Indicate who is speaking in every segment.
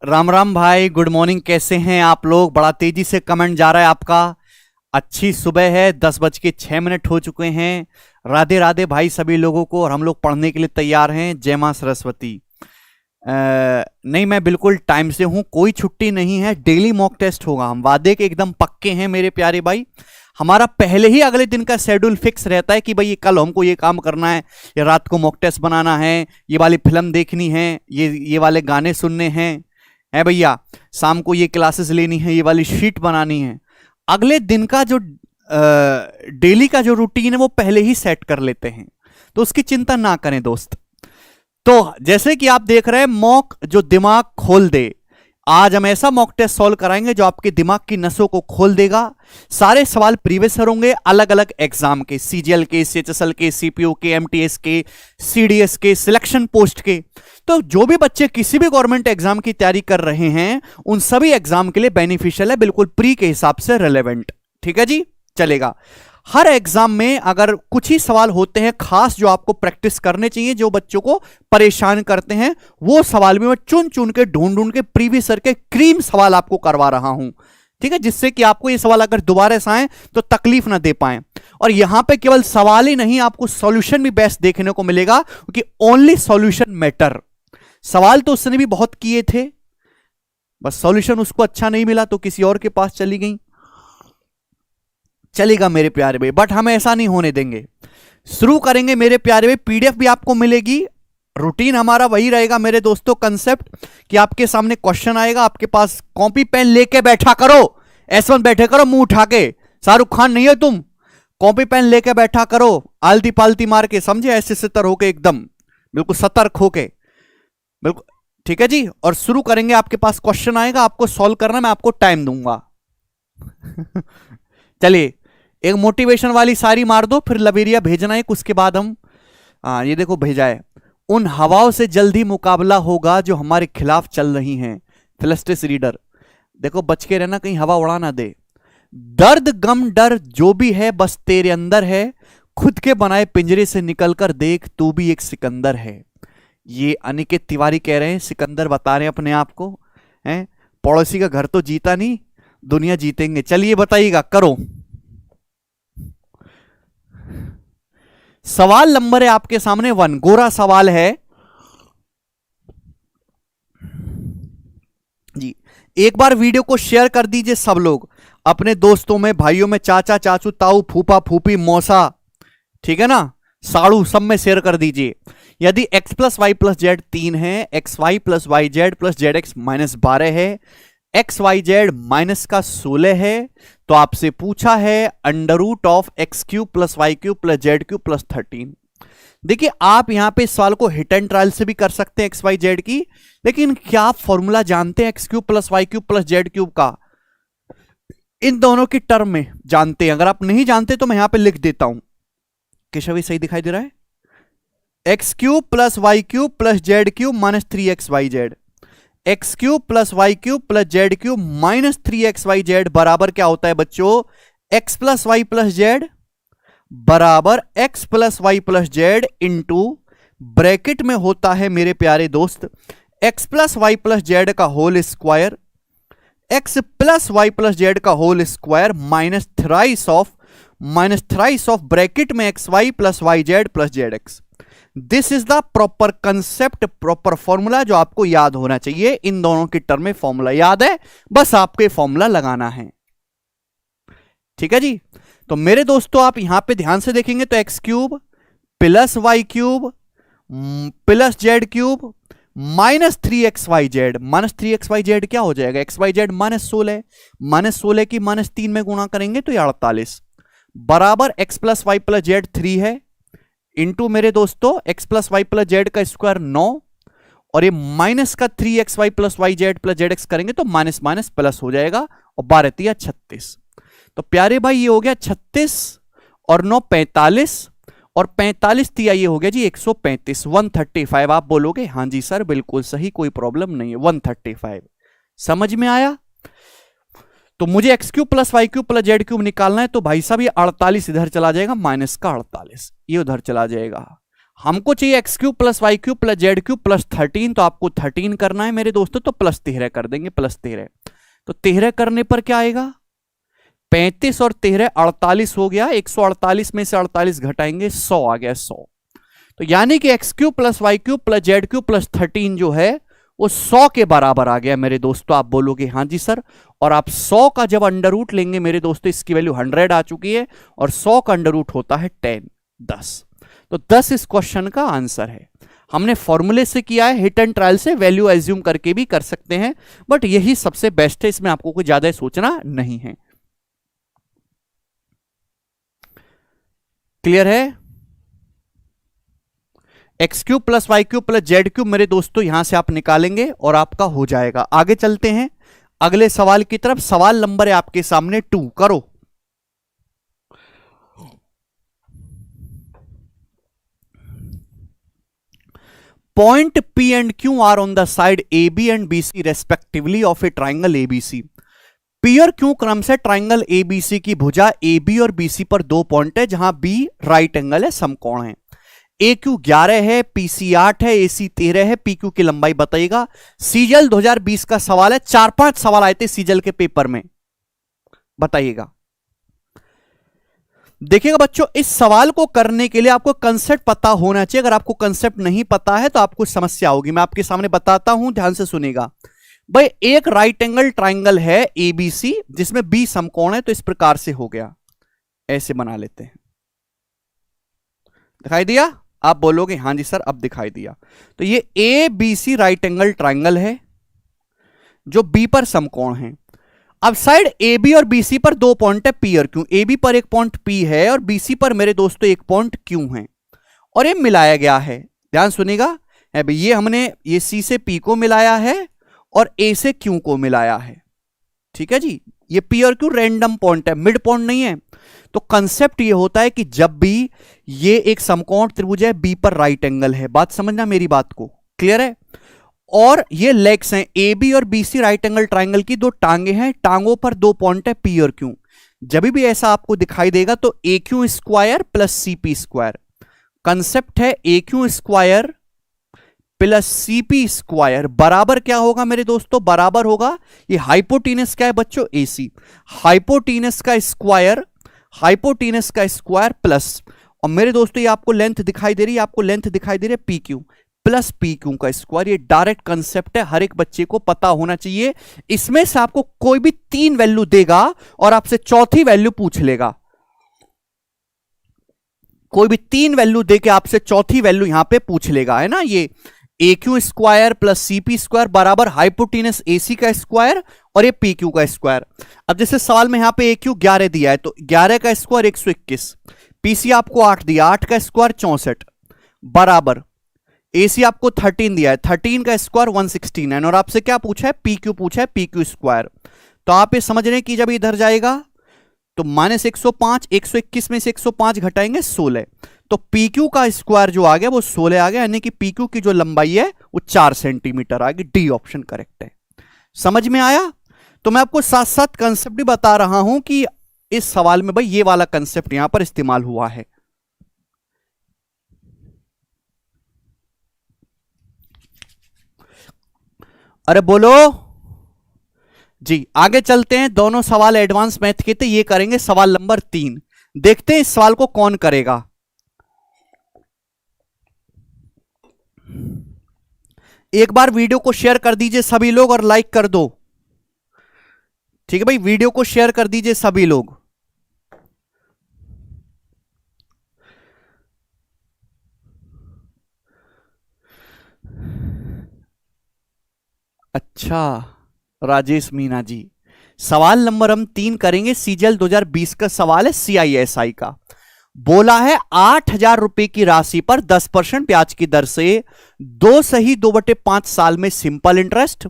Speaker 1: राम राम भाई, good morning. कैसे हैं आप लोग? बड़ा तेजी से कमेंट जा रहा है आपका। अच्छी सुबह है, 10:06 हो चुके हैं। राधे राधे भाई सभी लोगों को। और हम लोग पढ़ने के लिए तैयार हैं। जय मां सरस्वती। नहीं, मैं बिल्कुल टाइम से हूं, कोई छुट्टी नहीं है। डेली मॉक टेस्ट होगा, हम वादे के एकदम पक्के हैं मेरे प्यारे भाई। हमारा पहले ही अगले दिन का शेड्यूल फिक्स रहता है कि भाई ये कल हमको ये काम करना है, या रात को मॉक टेस्ट बनाना है, ये वाली फिल्म देखनी है, ये वाले गाने सुनने हैं, है भैया। शाम को ये क्लासेस लेनी है, ये वाली शीट बनानी है। अगले दिन का जो डेली का जो रूटीन है वो पहले ही सेट कर लेते हैं, तो उसकी चिंता ना करें दोस्त। तो जैसे कि आप देख रहे हैं, मॉक जो दिमाग खोल दे। आज हम ऐसा मॉक टेस्ट सॉल्व कराएंगे जो आपके दिमाग की नसों को खोल देगा। सारे सवाल प्रीवियस होंगे, अलग अलग एग्जाम के, सीजीएल के, सीएचएसएल के, सीपीयू के, एमटीएस के, सीडीएस के, सिलेक्शन पोस्ट के। तो जो भी बच्चे किसी भी गवर्नमेंट एग्जाम की तैयारी कर रहे हैं, उन सभी एग्जाम के लिए बेनिफिशियल है, बिल्कुल प्री के हिसाब से रेलेवेंट। ठीक है जी, चलेगा। हर एग्जाम में अगर कुछ ही सवाल होते हैं खास जो आपको प्रैक्टिस करने चाहिए, जो बच्चों को परेशान करते हैं, वो सवाल भी मैं चुन चुन के ढूंढ ढूंढ के प्रीवियस ईयर के क्रीम सवाल आपको करवा रहा हूं। ठीक है, जिससे कि आपको ये सवाल अगर दोबारा से आए तो तकलीफ ना दे पाए। और यहां पे केवल सवाल ही नहीं, आपको सॉल्यूशन भी बेस्ट देखने को मिलेगा, क्योंकि ओनली सॉल्यूशन मैटर। सवाल तो उसने भी बहुत किए थे, बस सॉल्यूशन उसको अच्छा नहीं मिला तो किसी और के पास चली गई। चलेगा मेरे प्यारे भाई, बट हम ऐसा नहीं होने देंगे। शुरू करेंगे मेरे प्यारे भाई। पीडीएफ भी आपको मिलेगी। रूटीन हमारा वही रहेगा मेरे दोस्तों, कंसेप्ट कि आपके सामने क्वेश्चन आएगा, आपके पास कॉपी पेन लेके बैठा करो। S1 बैठे करो मुंह उठा के, शाहरुख खान नहीं हो तुम। कॉपी पेन लेके बैठा करो, आलती पालती मार के, समझे, ऐसे सतर होके, एकदम बिल्कुल सतर्क होके, बिल्कुल। ठीक है जी, और शुरू करेंगे। आपके पास क्वेश्चन आएगा, आपको सॉल्व करना, मैं आपको टाइम दूंगा। चलिए, एक मोटिवेशन वाली सारी मार दो, फिर लबेरिया भेजना एक, उसके बाद हम ये देखो भेजा है। उन हवाओं से जल्दी मुकाबला होगा जो हमारे खिलाफ चल रही हैं। फिलिस्टिस रीडर, देखो बच के रहना, कहीं हवा उड़ा ना दे। दर्द गम डर जो भी है बस तेरे अंदर है, खुद के बनाए पिंजरे से निकलकर देख तू भी एक सिकंदर है। ये अनिकेत तिवारी कह रहे हैं, सिकंदर बता रहे हैं अपने आप को। हैं, पड़ोसी का घर तो जीता नहीं, दुनिया जीतेंगे। चलिए बताइएगा, करो। सवाल नंबर है आपके सामने 1, गोरा सवाल है जी। एक बार वीडियो को शेयर कर दीजिए सब लोग, अपने दोस्तों में, भाइयों में, चाचा चाचू, ताऊ, फूफा फूफी, मौसा, ठीक है ना, साड़ू, सब में शेयर कर दीजिए। यदि x plus y plus z 3 है, x y plus y z plus z x minus 12 है, एक्स वाई जेड माइनस का 16 है, तो आपसे पूछा है under root of x cube plus y cube plus z cube plus 13। देखिए, आप यहां पे इस सवाल को हिट एंड ट्रायल से भी कर सकते हैं एक्स वाई जेड की, लेकिन क्या आप फॉर्मूला जानते हैं x cube plus y cube plus z cube का? इन दोनों की टर्म में जानते हैं? अगर आप नहीं जानते तो मैं यहां पे लिख देता हूं। केशव, सही दिखाई दे रहा है? X cube plus y cube plus z cube minus 3x y z, x cube plus y cube plus z cube minus 3x y z बराबर क्या होता है बच्चों? X plus y plus z बराबर x plus y plus z into bracket में होता है मेरे प्यारे दोस्त x plus y plus z का whole square, x plus y plus z का whole square minus thrice of bracket में x y plus y z plus z x. This is the proper concept, proper formula जो आपको याद होना चाहिए। इन दोनों की टर्म में फॉर्मूला याद है, बस आपको ये फॉर्मूला लगाना है। ठीक है जी, तो मेरे दोस्तों आप यहां पे ध्यान से देखेंगे तो x cube plus y cube plus z cube minus 3xy z, minus 3xy z क्या हो जाएगा? एक्स वाई जेड माइनस 16 की माइनस 3 में गुणा करेंगे तो ये 48 बराबर x plus y plus z 3 है, इंटू मेरे दोस्तों x plus y plus z का स्क्वायर 9, और ये माइनस का 3xy plus y z plus z x करेंगे तो माइनस माइनस प्लस हो जाएगा, और 12 तिया 36। तो प्यारे भाई ये हो गया 36 और 9 45, और 45 तिया ये हो गया जी 135, 135। आप बोलोगे हाँ जी सर बिल्कुल सही, कोई प्रॉब्लम नहीं है, 135। समझ में आया? तो मुझे x cube plus y cube plus z cube निकालना है, तो भाई साहब ये 48 इधर चला जाएगा, माइनस का 48 ये उधर चला जाएगा। हमको चाहिए x cube plus y cube plus z cube plus 13, तो आपको 13 करना है मेरे दोस्तों, तो प्लस 13 कर देंगे, प्लस 13। तो 13 करने पर क्या आएगा, 35 और 13 48 हो गया, 148 में से 48 घटाएंगे 100 आ गया, 100। तो यानी कि x cube plus y cube plus z cube plus 13 जो है वो 100 के बराबर आ गया मेरे दोस्तों। आप बोलोगे हाँ जी सर, और आप 100 का जब अंडर रूट लेंगे मेरे दोस्तों, इसकी वैल्यू 100 आ चुकी है, और 100 का अंडर रूट होता है 10। तो 10 इस क्वेश्चन का आंसर है। हमने फॉर्मूले से किया है, हिट एंड ट्रायल से वैल्यू एज्यूम करके भी कर सकते हैं, बट यही सबसे बेस्ट है, इसमें आपको कोई ज्यादा सोचना नहीं है। क्लियर है? X cube plus y cube plus z cube मेरे दोस्तों यहां से आप निकालेंगे और आपका हो जाएगा। आगे चलते हैं अगले सवाल की तरफ। सवाल नंबर है आपके सामने 2, करो। Point P and Q are on the side AB and BC respectively of a triangle ABC. P और Q क्रम से ट्राइंगल ABC की भुजा AB और BC पर 2 पॉइंट है, जहां B राइट एंगल है, समकोण है। AQ 11 है, PC 8 है, AC 13 है। PQ की लंबाई बताइएगा। सीजल 2020 का सवाल है, 4-5 सवाल आए थे सीजल के पेपर में, बताइएगा। देखिएगा बच्चों, इस सवाल को करने के लिए आपको कंसेप्ट पता होना चाहिए। अगर आपको कंसेप्ट नहीं पता है तो आपको समस्या होगी। मैं आपके सामने बताता हूं, ध्यान से सुनिएगा। भाई एक राइट एंगल ट्राइंगल है ABC, जिसमें B समकोण है, तो इस प्रकार से हो गया, ऐसे बना लेते हैं। दिखाई दिया? आप बोलोगे हाँ जी सर, अब दिखाई दिया। तो ये ABC राइट एंगल ट्राइंगल है जो B पर समकोण है। अब साइड AB और BC पर 2 पॉइंट है, P और Q। AB पर एक पॉइंट P है और BC पर मेरे दोस्तों एक पॉइंट Q है, और ये मिलाया गया है। ध्यान सुनिएगा, ये हमने ये C से P को मिलाया है और A से Q को मिलाया है। ठीक है जी, ये P और Q रैंडम पॉइंट है, मिड पॉइंट नहीं है। तो कंसेप्ट ये होता है कि जब भी ये एक समकोण त्रिभुज है, B पर राइट एंगल है, बात समझना मेरी बात को, क्लियर है? और ये लेग्स हैं, AB और BC राइट एंगल ट्राइंगल की 2 टांगे हैं, टांगों पर 2 पॉइंट है P और Q। जब भी ऐसा आपको दिखाई देगा तो AQ square plus CP square. Concept है AQ square plus CP square बराबर क्या होगा मेरे दोस्तों, बराबर होगा, ये हाइपोटीनस क्या है बच्चों, AC। हाइपोटीनस का स्क्वायर, हाइपोटीनस का स्क्वायर प्लस, और मेरे दोस्तों ये आपको लेंथ दिखाई दे रही है, आपको लेंथ दिखाई दे रही है PQ प्लस PQ का स्क्वायर। ये डायरेक्ट कंसेप्ट है, हर एक बच्चे को पता होना चाहिए। इसमें से आपको कोई भी 3 वैल्यू देगा और आपसे चौथी वैल्यू पूछ लेगा। कोई भी 3 वैल्यू देके आपसे चौथी वैल्यू यहां पे पूछ लेगा, है ना। ये AQ square plus CP square बराबर हाइपोटीनस AC का स्क्वायर और ये PQ का स्क्वायर। अब जैसे सवाल में यहां पे AQ 11 दिया है, तो 11 का स्क्वायर 121, PC आपको 8 दिया, 8 का स्क्वायर 64 बराबर AC आपको 13 दिया है, 13 का स्क्वायर 169, और आपसे क्या पूछा है, PQ पूछा है, PQ स्क्वायर। तो आप ये समझ रहे हैं कि जब इधर जाएगा तो -105, 121 में से 105 घटाएंगे 16, तो PQ का स्क्वायर जो आ गया वो 16 आ गया, यानी कि PQ की जो लंबाई है वो 4 सेंटीमीटर आ गई। डी ऑप्शन करेक्ट है। समझ में आया? तो मैं आपको साथ साथ कंसेप्ट भी बता रहा हूं कि इस सवाल में भाई ये वाला कंसेप्ट यहां पर इस्तेमाल हुआ है। अरे बोलो जी। आगे चलते हैं, दोनों सवाल एडवांस मैथ के थे, ये करेंगे सवाल नंबर 3। देखते हैं इस सवाल को कौन करेगा। एक बार वीडियो को शेयर कर दीजिए सभी लोग और लाइक कर दो। ठीक है भाई, वीडियो को शेयर कर दीजिए सभी लोग। अच्छा राजेश मीना जी, सवाल नंबर हम 3 करेंगे। सीजल 2020 का सवाल है, CISI का। बोला है 8,000 रुपए की राशि पर 10% ब्याज की दर से 2/5 साल में सिंपल इंटरेस्ट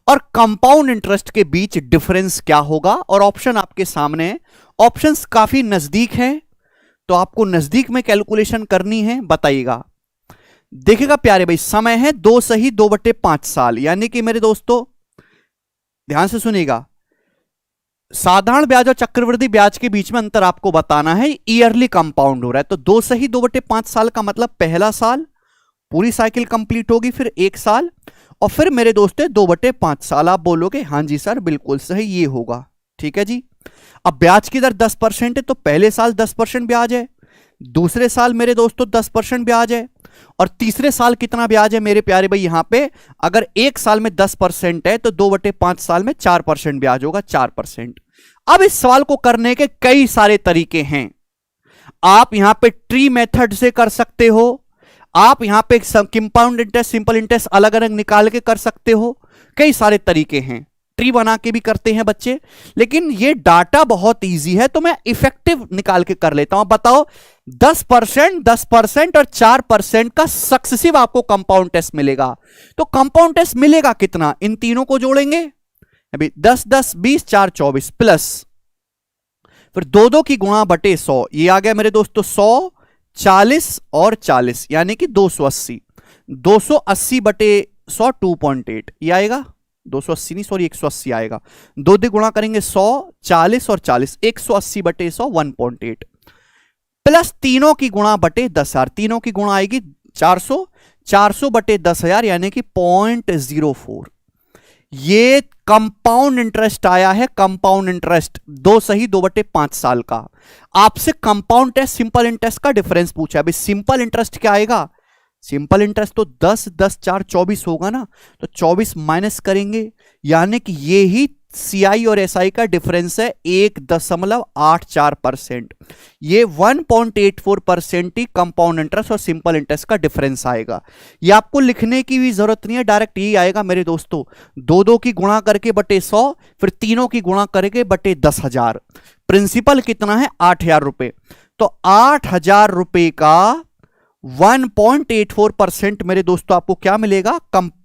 Speaker 1: और कंपाउंड इंटरेस्ट के बीच डिफरेंस क्या होगा। और ऑप्शन आपके सामने है, ऑप्शंस काफी नजदीक हैं, तो आपको नजदीक में कैलकुलेशन करनी है, बताइएगा। देखिएगा प्यारे भाई, समय है 2/5 साल, यानी कि मेरे दोस्तों ध्यान से सुनिएगा, साधारण ब्याज और चक्रवृद्धि ब्याज के बीच में अंतर आपको बताना है। ईयरली कंपाउंड हो रहा है, तो 2 सही 2/5 साल का मतलब पहला साल पूरी साइकिल कंप्लीट होगी, फिर 1 साल, और फिर मेरे दोस्तों 2/5 साल। आप बोलोगे हाँ जी सर बिल्कुल सही, ये होगा। ठीक है जी। अब ब्याज की दर 10% है, तो पहले साल 10% ब्याज है, दूसरे साल मेरे दोस्तों 10% ब्याज है, और तीसरे साल कितना ब्याज है मेरे प्यारे भाई? यहां पे अगर 1 साल में 10% है तो 2/5 साल में 4% ब्याज होगा, 4%। अब इस सवाल को करने के कई सारे तरीके हैं। आप यहां पे ट्री मेथड से कर सकते हो, आप यहां पे कंपाउंड इंटरेस्ट, सिंपल इंटरेस्ट अलग अलग निकाल के कर सकते हो, कई सारे तरीके हैं। ट्री बना के भी करते हैं बच्चे, लेकिन ये डाटा बहुत इजी है तो मैं इफेक्टिव निकाल के कर लेता हूं। बताओ 10%, 10% और 4% का सक्सेसिव आपको कंपाउंड टेस्ट मिलेगा। तो कंपाउंड टेस्ट मिलेगा कितना? इन तीनों को जोड़ेंगे, अभी 10 10 20 4 24 प्लस फिर 2 की गुणा बटे 100, ये आ गया मेरे दोस्तों 100, 40 और 40 यानी कि 280। 280 बटे 100 2.8 ये आएगा, 280 नहीं सॉरी 180 आएगा। 2 से गुणा करेंगे 100, 40 और 40, 180 बटे 100 1.8 प्लस तीनों की गुणा बटे 10,000, तीनों की गुणा आएगी 400, 400 बटे 10,000 यानी कि 0.04। ये कंपाउंड इंटरेस्ट आया है, कंपाउंड इंटरेस्ट 2 सही 2/5 साल का। आपसे कंपाउंड टेस्ट सिंपल इंटरेस्ट का डिफरेंस पूछा। अभी सिंपल इंटरेस्ट क्या आएगा? सिंपल इंटरेस्ट तो 10 10 4 24 होगा ना, तो 24 माइनस करेंगे, यानी कि ये ही सीआई और एसआई का डिफरेंस है 1.84%। ये 1.84% ही कंपाउंड इंटरेस्ट और सिंपल इंटरेस्ट का डिफरेंस आएगा। ये आपको लिखने की भी जरूरत नहीं है, डायरेक्ट यही आएगा मेरे दोस्तों। 2 की गुणा करके बटे 100, फिर तीनों की गुणा करके बटे 10,000। प्रिंसिपल कितना है? 8,000 रुपए। तो 8,000 रुपए का 1.84% मेरे दोस्तों आपको क्या मिलेगा?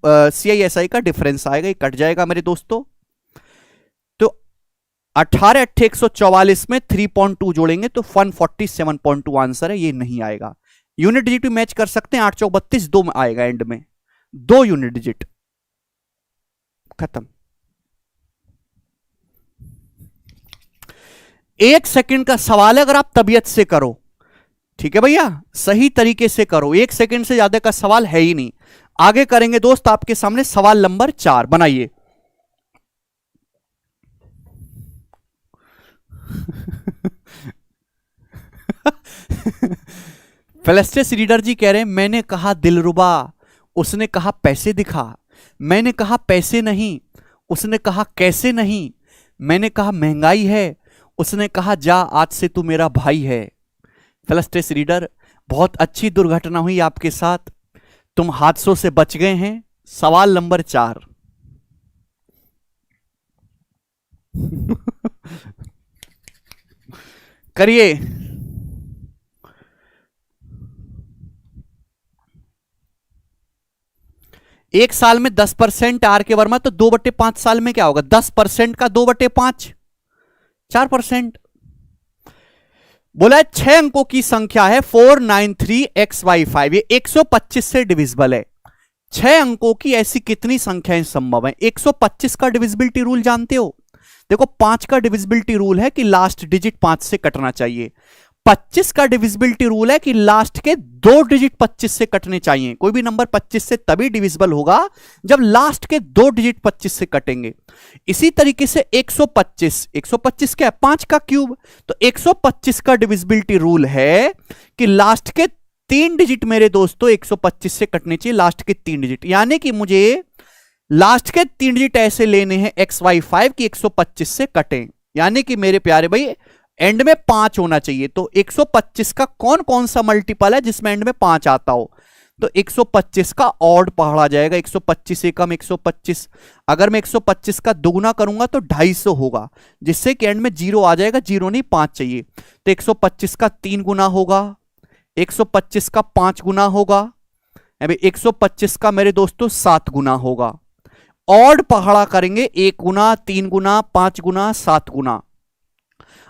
Speaker 1: सीआईएसआई का डिफरेंस आएगा, ये कट जाएगा मेरे दोस्तों। तो 18 8 144 में 3.2 जोड़ेंगे तो 147.2 आंसर है, ये नहीं आएगा। यूनिट डिजिट मैच कर सकते हैं, 8 चौक 32 2 में आएगा, एंड में 2 यूनिट डिजिट खत्म। 1 सेकंड का सवाल है, अगर आप तबीयत से करो, ठीक है भैया, सही तरीके से करो। 1 सेकंड से ज्यादा का सवाल है ही नहीं। आगे करेंगे दोस्त आपके सामने सवाल नंबर 4 बनाइए। फेलेस्टेस रीडर जी कह रहे हैं, मैंने कहा दिलरुबा, उसने कहा पैसे दिखा। मैंने कहा पैसे नहीं, उसने कहा कैसे नहीं। मैंने कहा महंगाई है, उसने कहा जा आज से तू मेरा भाई है। फेलेस्टेस रीडर, बहुत अच्छी दुर्घटना हुई आपके साथ, तुम हादसों से बच गए हैं। सवाल नंबर 4 करिए। एक साल में 10% आर के वर्मा, तो 2/5 साल में क्या होगा? 10% का 2/5 4%। बोला 6 अंकों की संख्या है 493xy5, ये 125 से डिविजिबल है। 6 अंकों की ऐसी कितनी संख्याएं संभव है? 125 का डिविजिबिलिटी रूल जानते हो? देखो 5 का डिविजिबिलिटी रूल है कि लास्ट डिजिट 5 से कटना चाहिए। 25 का डिविजिबिलिटी रूल है कि लास्ट के 2 डिजिट 25 से कटने चाहिए। कोई भी नंबर 25 से तभी डिविजिबल होगा जब लास्ट के 2 डिजिट 25 से कटेंगे। इसी तरीके से 125 क्या है? 5 का क्यूब। तो 125 का डिविजिबिलिटी रूल है कि लास्ट के 3 डिजिट मेरे दोस्तों 125 से कटने चाहिए, लास्ट के 3 डिजिट। यानी कि मुझे लास्ट के 3 डिजिट ऐसे लेने हैं xy5 की 125 से कटें, यानी कि मेरे प्यारे भाई एंड में 5 होना चाहिए। तो 125 का कौन कौन सा मल्टीपल है जिसमें एंड में 5 आता हो? तो 125 का ऑड पढ़ा जाएगा। 125 एकम 125, अगर मैं 125 का दुगुना करूंगा तो 250 होगा, जिससे कि एंड में 0 आ जाएगा। 0 नहीं 5 चाहिए, तो 125 का 3 गुना होगा, 125 का 5 गुना होगा, 125 का मेरे दोस्तों 7 गुना होगा। ऑड पहाड़ा करेंगे 1 गुना, 3 गुना, 5 गुना, 7 गुना।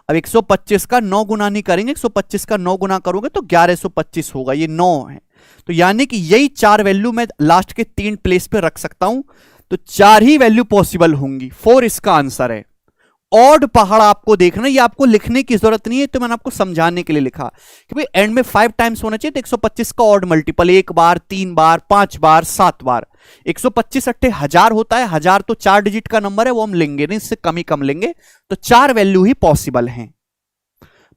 Speaker 1: अब 125 का 9 गुना नहीं करेंगे, 125 का 9 गुना करोगे तो 1125 होगा, ये 9 है। तो यानी कि यही 4 वैल्यू मैं लास्ट के 3 प्लेस पे रख सकता हूं, तो 4 ही वैल्यू पॉसिबल होंगी। 4 इसका आंसर है। ऑड पहाड़ आपको देखना, ये आपको लिखने की जरूरत नहीं है, तो मैंने आपको समझाने के लिए लिखा कि भाई एंड में 5 टाइम्स होना चाहिए, तो 125 का ऑड मल्टीपल 1 बार, 3 बार, 5 बार, 7 बार। 125 अट्ठे 1000 होता है, 1000 तो 4 डिजिट का नंबर है, वो हम लेंगे नहीं, इससे कम ही कम लेंगे, तो 4 वैल्यू ही पॉसिबल हैं।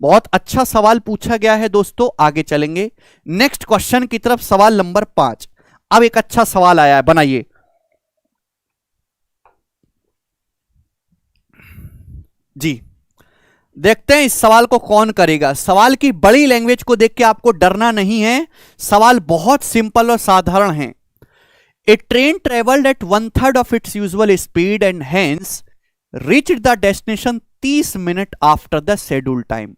Speaker 1: बहुत अच्छा सवाल पूछा गया है दोस्तों, आगे चलेंगे नेक्स्ट क्वेश्चन की तरफ। सवाल नंबर 5। अब एक अच्छा सवाल आया है, बनाइए। जी देखते हैं इस सवाल को कौन करेगा। सवाल की बड़ी लैंग्वेज को देख के आपको डरना नहीं है, सवाल बहुत सिंपल और साधारण है। A train travelled at 1/3 of its usual speed and hence reached the destination 30 minute after the schedule time.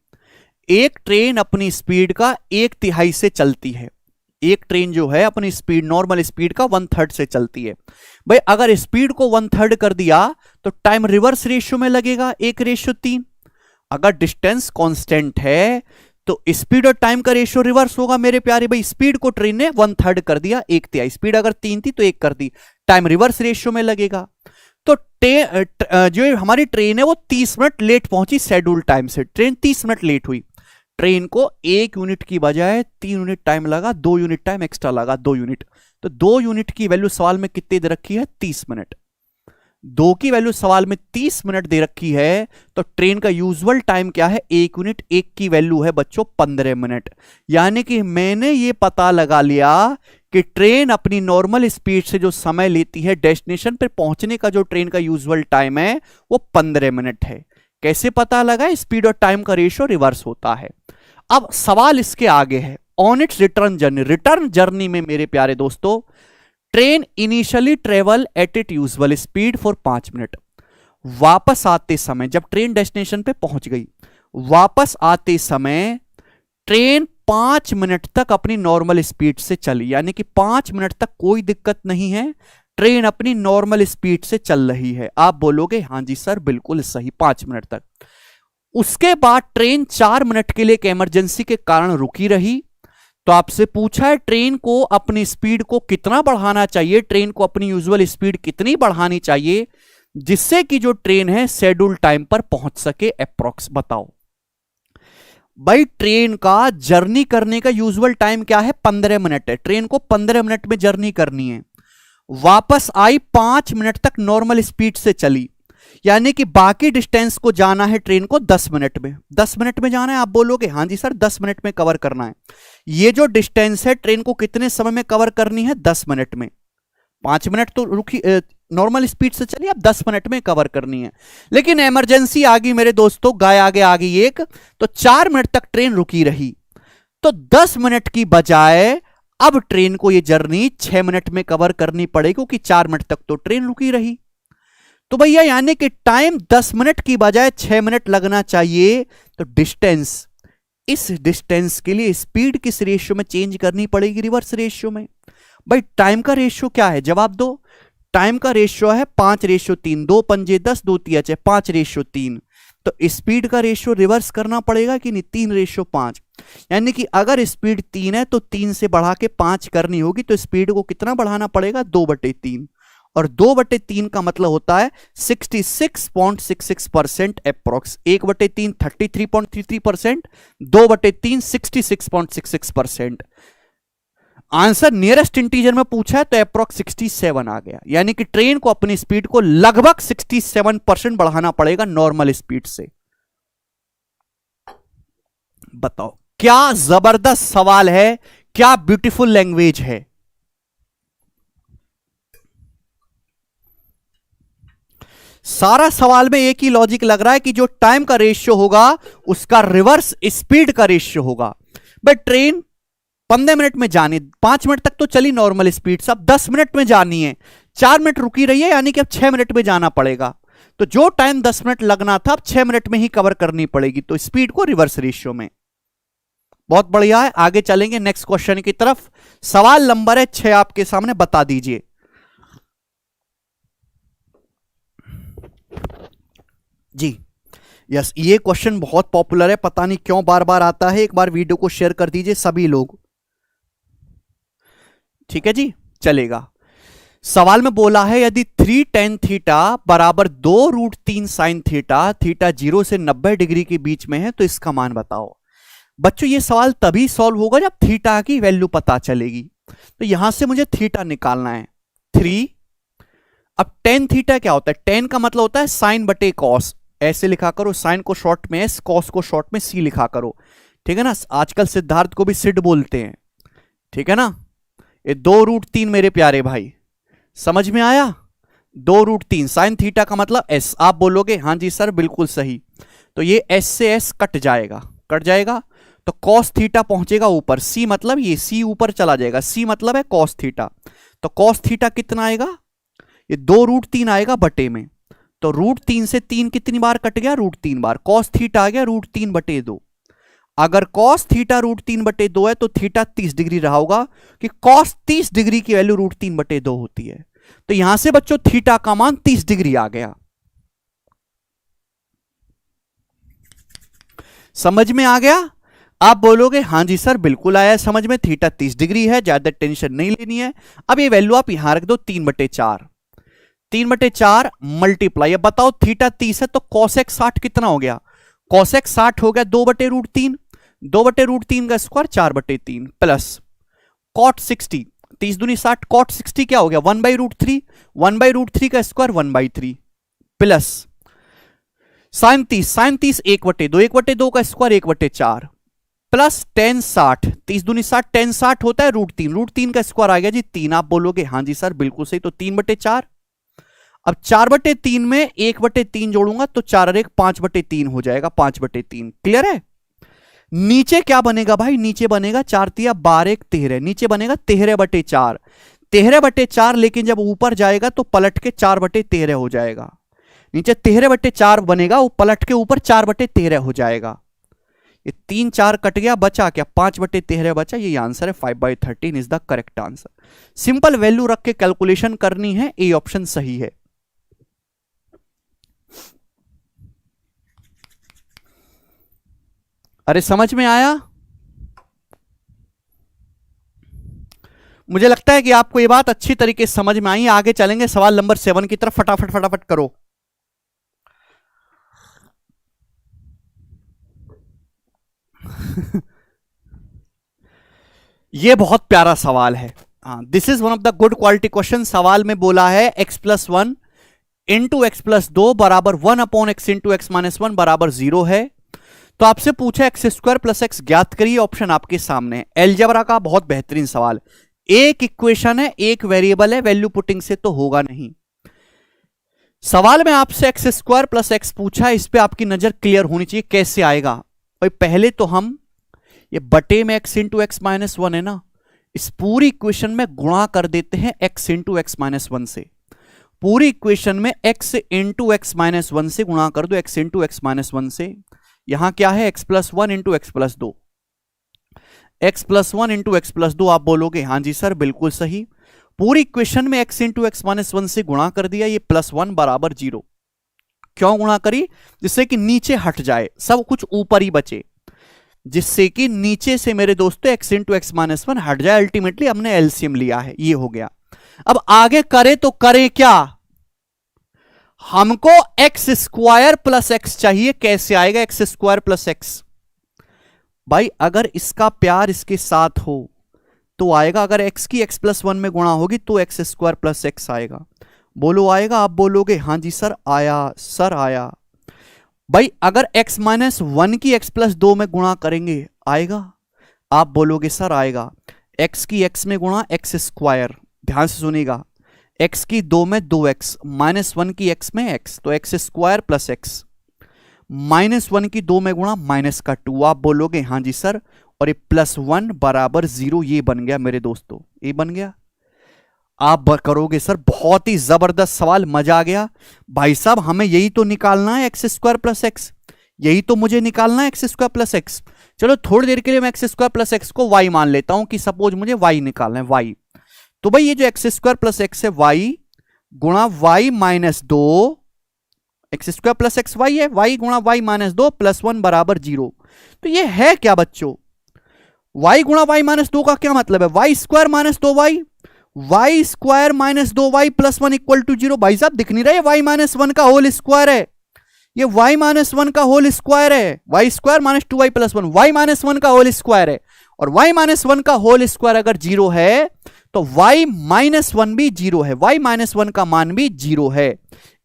Speaker 1: एक ट्रेन अपनी स्पीड का 1/3 से चलती है। एक ट्रेन जो है अपनी स्पीड, नॉर्मल स्पीड का 1/3 से चलती है। भाई अगर स्पीड को 1/3 कर दिया तो टाइम रिवर्स रेशियो में लगेगा, 1:3। अगर डिस्टेंस कांस्टेंट है तो स्पीड और टाइम का रेशियो रिवर्स होगा मेरे प्यारे भाई। स्पीड को ट्रेन ने 1/3 कर दिया, 1/3। स्पीड अगर 3 थी तो 1 कर दी, टाइम रिवर्स रेशियो में लगेगा। तो जो हमारी ट्रेन है वो 30 मिनट लेट पहुंची शेड्यूल टाइम से। ट्रेन 30 मिनट लेट हुई, ट्रेन को 1 यूनिट की बजाय 3 यूनिट टाइम लगा, 2 यूनिट टाइम एक्स्ट्रा लगा, 2 यूनिट। तो 2 यूनिट की वैल्यू सवाल में कितनी दे रखी है? 30 मिनट। 2 की वैल्यू सवाल में 30 मिनट दे रखी है, तो ट्रेन का यूजुअल टाइम क्या है? 1 यूनिट। 1 की वैल्यू है बच्चों 15 मिनट। यानी कि मैंने ये पता लगा लिया कि ट्रेन अपनी नॉर्मल स्पीड से जो समय लेती है डेस्टिनेशन पर पहुंचने का, जो ट्रेन का यूजुअल टाइम है वो 15 मिनट है। कैसे पता लगा? स्पीड और टाइम का रेशियो रिवर्स होता है। अब सवाल इसके आगे है, on it's return journey. Return journey में मेरे प्यारे दोस्तों, train initially travel at it usual speed for 5 minute. वापस आते समय, जब ट्रेन डेस्टिनेशन पे पहुंच गई, वापस आते समय ट्रेन 5 मिनट तक अपनी नॉर्मल स्पीड से चली। यानी कि 5 मिनट तक कोई दिक्कत नहीं है, ट्रेन अपनी नॉर्मल स्पीड से चल रही है। आप बोलोगे हां जी सर बिल्कुल सही, 5 मिनट तक। उसके बाद ट्रेन 4 मिनट के लिए एक इमरजेंसी के कारण रुकी रही। तो आपसे पूछा है ट्रेन को अपनी स्पीड को कितना बढ़ाना चाहिए, ट्रेन को अपनी यूजुअल स्पीड कितनी बढ़ानी चाहिए जिससे कि जो ट्रेन है शेड्यूल टाइम पर पहुंच सके, अप्रोक्स बताओ। भाई ट्रेन का जर्नी करने का यूजुअल टाइम क्या है? 15 मिनट है। ट्रेन को 15 मिनट में जर्नी करनी है। वापस आई, 5 मिनट तक नॉर्मल स्पीड से चली, यानी कि बाकी डिस्टेंस को जाना है ट्रेन को 10 मिनट में। 10 मिनट में जाना है। आप बोलोगे हां जी सर 10 मिनट में कवर करना है। ये जो डिस्टेंस है ट्रेन को कितने समय में कवर करनी है? 10 मिनट में। 5 मिनट तो रुकी, नॉर्मल स्पीड से चलिए, अब 10 मिनट में कवर करनी है। लेकिन इमरजेंसी आ गई मेरे दोस्तों, गाय आगे आ गई एक, तो 4 मिनट तक ट्रेन रुकी रही। तो 10 मिनट की बजाय अब ट्रेन को यह जर्नी 6 मिनट में कवर करनी पड़ेगी, क्योंकि 4 मिनट तक तो ट्रेन रुकी रही। तो भैया यानी कि टाइम 10 मिनट की बजाय 6 मिनट लगना चाहिए। तो डिस्टेंस, इस डिस्टेंस के लिए स्पीड किस रेशियो में चेंज करनी पड़ेगी? रिवर्स रेशियो में। भाई टाइम का रेशियो क्या है? जवाब दो। टाइम का रेशियो है 5:3। 2 पंजे 10, 2 तिया 5:3। तो स्पीड का रेशियो रिवर्स करना पड़ेगा कि नहीं? 3:5। यानी कि अगर स्पीड 3 है तो 3 से बढ़ा के 5 करनी होगी, तो स्पीड को कितना बढ़ाना पड़ेगा? 2/3। और 2/3 का मतलब होता है 66.66% अप्रोक्स। 1/3 33.33%, 2/3 66.66%। आंसर नियरेस्ट इंटीजर में पूछा है तो अप्रोक्स 67 आ गया। यानी कि ट्रेन को अपनी स्पीड को लगभग 67% बढ़ाना पड़ेगा नॉर्मल स्पीड से। बताओ क्या जबरदस्त सवाल है, क्या ब्यूटीफुल लैंग्वेज है। सारा सवाल में एक ही लॉजिक लग रहा है कि जो टाइम का रेशियो होगा उसका रिवर्स स्पीड का रेशियो होगा। बट ट्रेन 15 मिनट में जानी, 5 मिनट तक तो चली नॉर्मल स्पीड से, अब 10 मिनट में जानी है, 4 मिनट रुकी रही है, यानी कि अब 6 मिनट में जाना पड़ेगा। तो जो टाइम 10 मिनट लगना था अब 6 मिनट में ही कवर करनी पड़ेगी। तो स्पीड को रिवर्स रेशियो में। बहुत बढ़िया है, आगे चलेंगे नेक्स्ट क्वेश्चन की तरफ। सवाल नंबर है 6 आपके सामने, बता दीजिए। जी यस, ये क्वेश्चन बहुत पॉपुलर है, पता नहीं क्यों बार बार आता है। एक बार वीडियो को शेयर कर दीजिए सभी लोग, ठीक है जी, चलेगा। सवाल में बोला है यदि 3 tan थीटा बराबर 2√3 sin थीटा, थीटा 0 से 90 डिग्री के बीच में है तो इसका मान बताओ। बच्चों ये सवाल तभी सॉल्व होगा जब थीटा की वैल्यू पता चलेगी। तो यहां से मुझे थीटा निकालना है 3। अब tan थीटा क्या होता है? tan का मतलब होता है साइन बटे कॉस। ऐसे लिखा करो, साइन को शॉर्ट में एस, कॉस को शॉर्ट में सी लिखा करो, ठीक है ना। आजकल सिद्धार्थ को भी सिड बोलते हैं, ठीक है ना। ये 2√3 मेरे प्यारे भाई, समझ में आया? 2√3 साइन थीटा का मतलब एस। आप बोलोगे हाँ जी सर बिल्कुल सही। तो ये एस से एस कट जाएगा, कट जाएगा तो कॉस थीटा पहुंचेगा ऊपर। सी मतलब ये सी ऊपर चला जाएगा, सी मतलब है कॉस थीटा। तो कॉस थीटा कितना आएगा? ये 2√3 आएगा बटे में। तो √3 से 3 कितनी बार कट गया? √3 बार। कॉस थीटा आ गया √3/2। अगर कॉस थीटा √3/2 है तो थीटा 30 डिग्री रहा होगा कि कॉस 30 डिग्री की वैल्यू √3/2 होती है। तो यहां से बच्चों थीटा का मान 30 डिग्री आ गया। समझ में आ गया? आप बोलोगे हाँ जी सर बिल्कुल आया समझ में, थीटा 30 डिग्री है, ज्यादा टेंशन नहीं लेनी है। अब ये वैल्यू आप यहां रख दो 3/4। 3/4 मल्टीप्लाई। अब बताओ थीटा 30 है तो कॉसेक 60 कितना हो गया? कॉसेक 60 हो गया 2/√3। 2/√3 का स्क्वायर 4/3 प्लस कॉट 60, 30 दूनी 60, कॉट 60 क्या हो गया? 1/√3। 1/√3 का स्क्वायर 1/3 प्लस साइन 30, साइन 30 1/2, 1/2 का स्क्वायर 1/4 प्लस tan 60, 30 दूनी 60, tan 60 होता है √3, √3 का स्क्वायर आ गया जी 3। आप बोलोगे हाँ जी सर बिल्कुल सही, तो 3/4। अब 4/3 में 1/3 जोड़ूंगा तो 4 और 1 5/3 हो जाएगा, 5/3। क्लियर है? नीचे क्या बनेगा भाई? नीचे बनेगा 4 तिया 12 1 13, नीचे बनेगा 13/4। 13/4 लेकिन जब ऊपर जाएगा तो पलट के 4/13 हो जाएगा। नीचे 13/4 बनेगा, वो पलट के ऊपर 4/13 हो जाएगा। ये 3 4 कट गया, बचा क्या? 5/13 बचा। ये आंसर है 5/13 is the correct answer. Simple value रख के कैलकुलेशन करनी है, ए ऑप्शन सही है। अरे समझ में आया? मुझे लगता है कि आपको ये बात अच्छी तरीके से समझ में आई। आगे चलेंगे सवाल नंबर 7 की तरफ। फटाफट फटाफट करो। ये बहुत प्यारा सवाल है। This is one of the good quality question. सवाल में बोला है x+1 इंटू x+2 बराबर 1/x इंटू x-1 बराबर 0 है। तो आपसे पूछा x² प्लस x ज्ञात करिए। ऑप्शन आपके सामने। एलजेब्रा का बहुत बेहतरीन सवाल। एक इक्वेशन है, एक वेरिएबल है, वैल्यू पुटिंग से तो होगा नहीं। सवाल में आपसे x² प्लस x पूछा है, इस पे आपकी नजर क्लियर होनी चाहिए कैसे आएगा। भाई पहले तो हम ये बटे में x इंटू x-1 है ना, इस पूरी इक्वेशन में गुणा कर देते हैं x इंटू x-1 से। पूरी इक्वेशन में x इंटू x-1 से गुणा कर दो, x इंटू x-1 से। यहां क्या है? x+1 into x+2, x+1 into x+2। आप बोलोगे हाँ जी सर बिल्कुल सही। पूरी इक्वेशन में x इंटू x-1 से गुणा कर दिया, ये +1 बराबर 0। क्यों गुणा करी? जिससे कि नीचे हट जाए, सब कुछ ऊपर ही बचे, जिससे कि नीचे से मेरे दोस्तों x इंटू x-1 हट जाए। अल्टीमेटली हमने एलसीएम लिया है, ये हो गया। अब आगे करें तो करें क्या? हमको x² प्लस x चाहिए। कैसे आएगा x² प्लस x? भाई अगर इसका प्यार इसके साथ हो तो आएगा, अगर x की x+1 में गुणा होगी तो x² प्लस x आएगा। बोलो आएगा? आप बोलोगे हाँ जी सर आया, सर आया। भाई अगर x-1 की x+2 में गुणा करेंगे आएगा? आप बोलोगे सर आएगा। x की x में गुणा x², ध्यान से सुनिएगा, x की 2 में 2x, -1 की x में x, तो x² प्लस x। -1 की 2 में गुणा -2। आप बोलोगे हाँ जी सर, और ये +1 बराबर 0, ये बन गया मेरे दोस्तों, ये बन गया। आप करोगे सर बहुत ही जबरदस्त सवाल, मजा आ गया। भाई साहब हमें यही तो निकालना है, x² प्लस x, यही तो मुझे निकालना है x² प्लस x। चलो थोड़ी देर के लिए मैं x² प्लस x को y मान लेता हूं कि सपोज मुझे y निकालना है, y। तो भाई ये जो x² प्लस x है, y गुणा y -2, x² plus x y है, y गुणा y -2 +1 बराबर 0। तो ये है क्या बच्चों? y गुणा y -2 का क्या मतलब है? y² -2y, y square minus 2y plus 1 equal to 0। भाई साहब दिख नहीं रहा है, वाई माइनस 1 का होल स्क्वायर है, ये y माइनस 1 का होल स्क्वायर है, y square minus 2y plus 1, y minus 1 का होल स्क्वायर है। और y माइनस 1 का होल स्क्वायर अगर 0 है तो y माइनस 1 भी 0 है, y माइनस 1 का मान भी 0 है।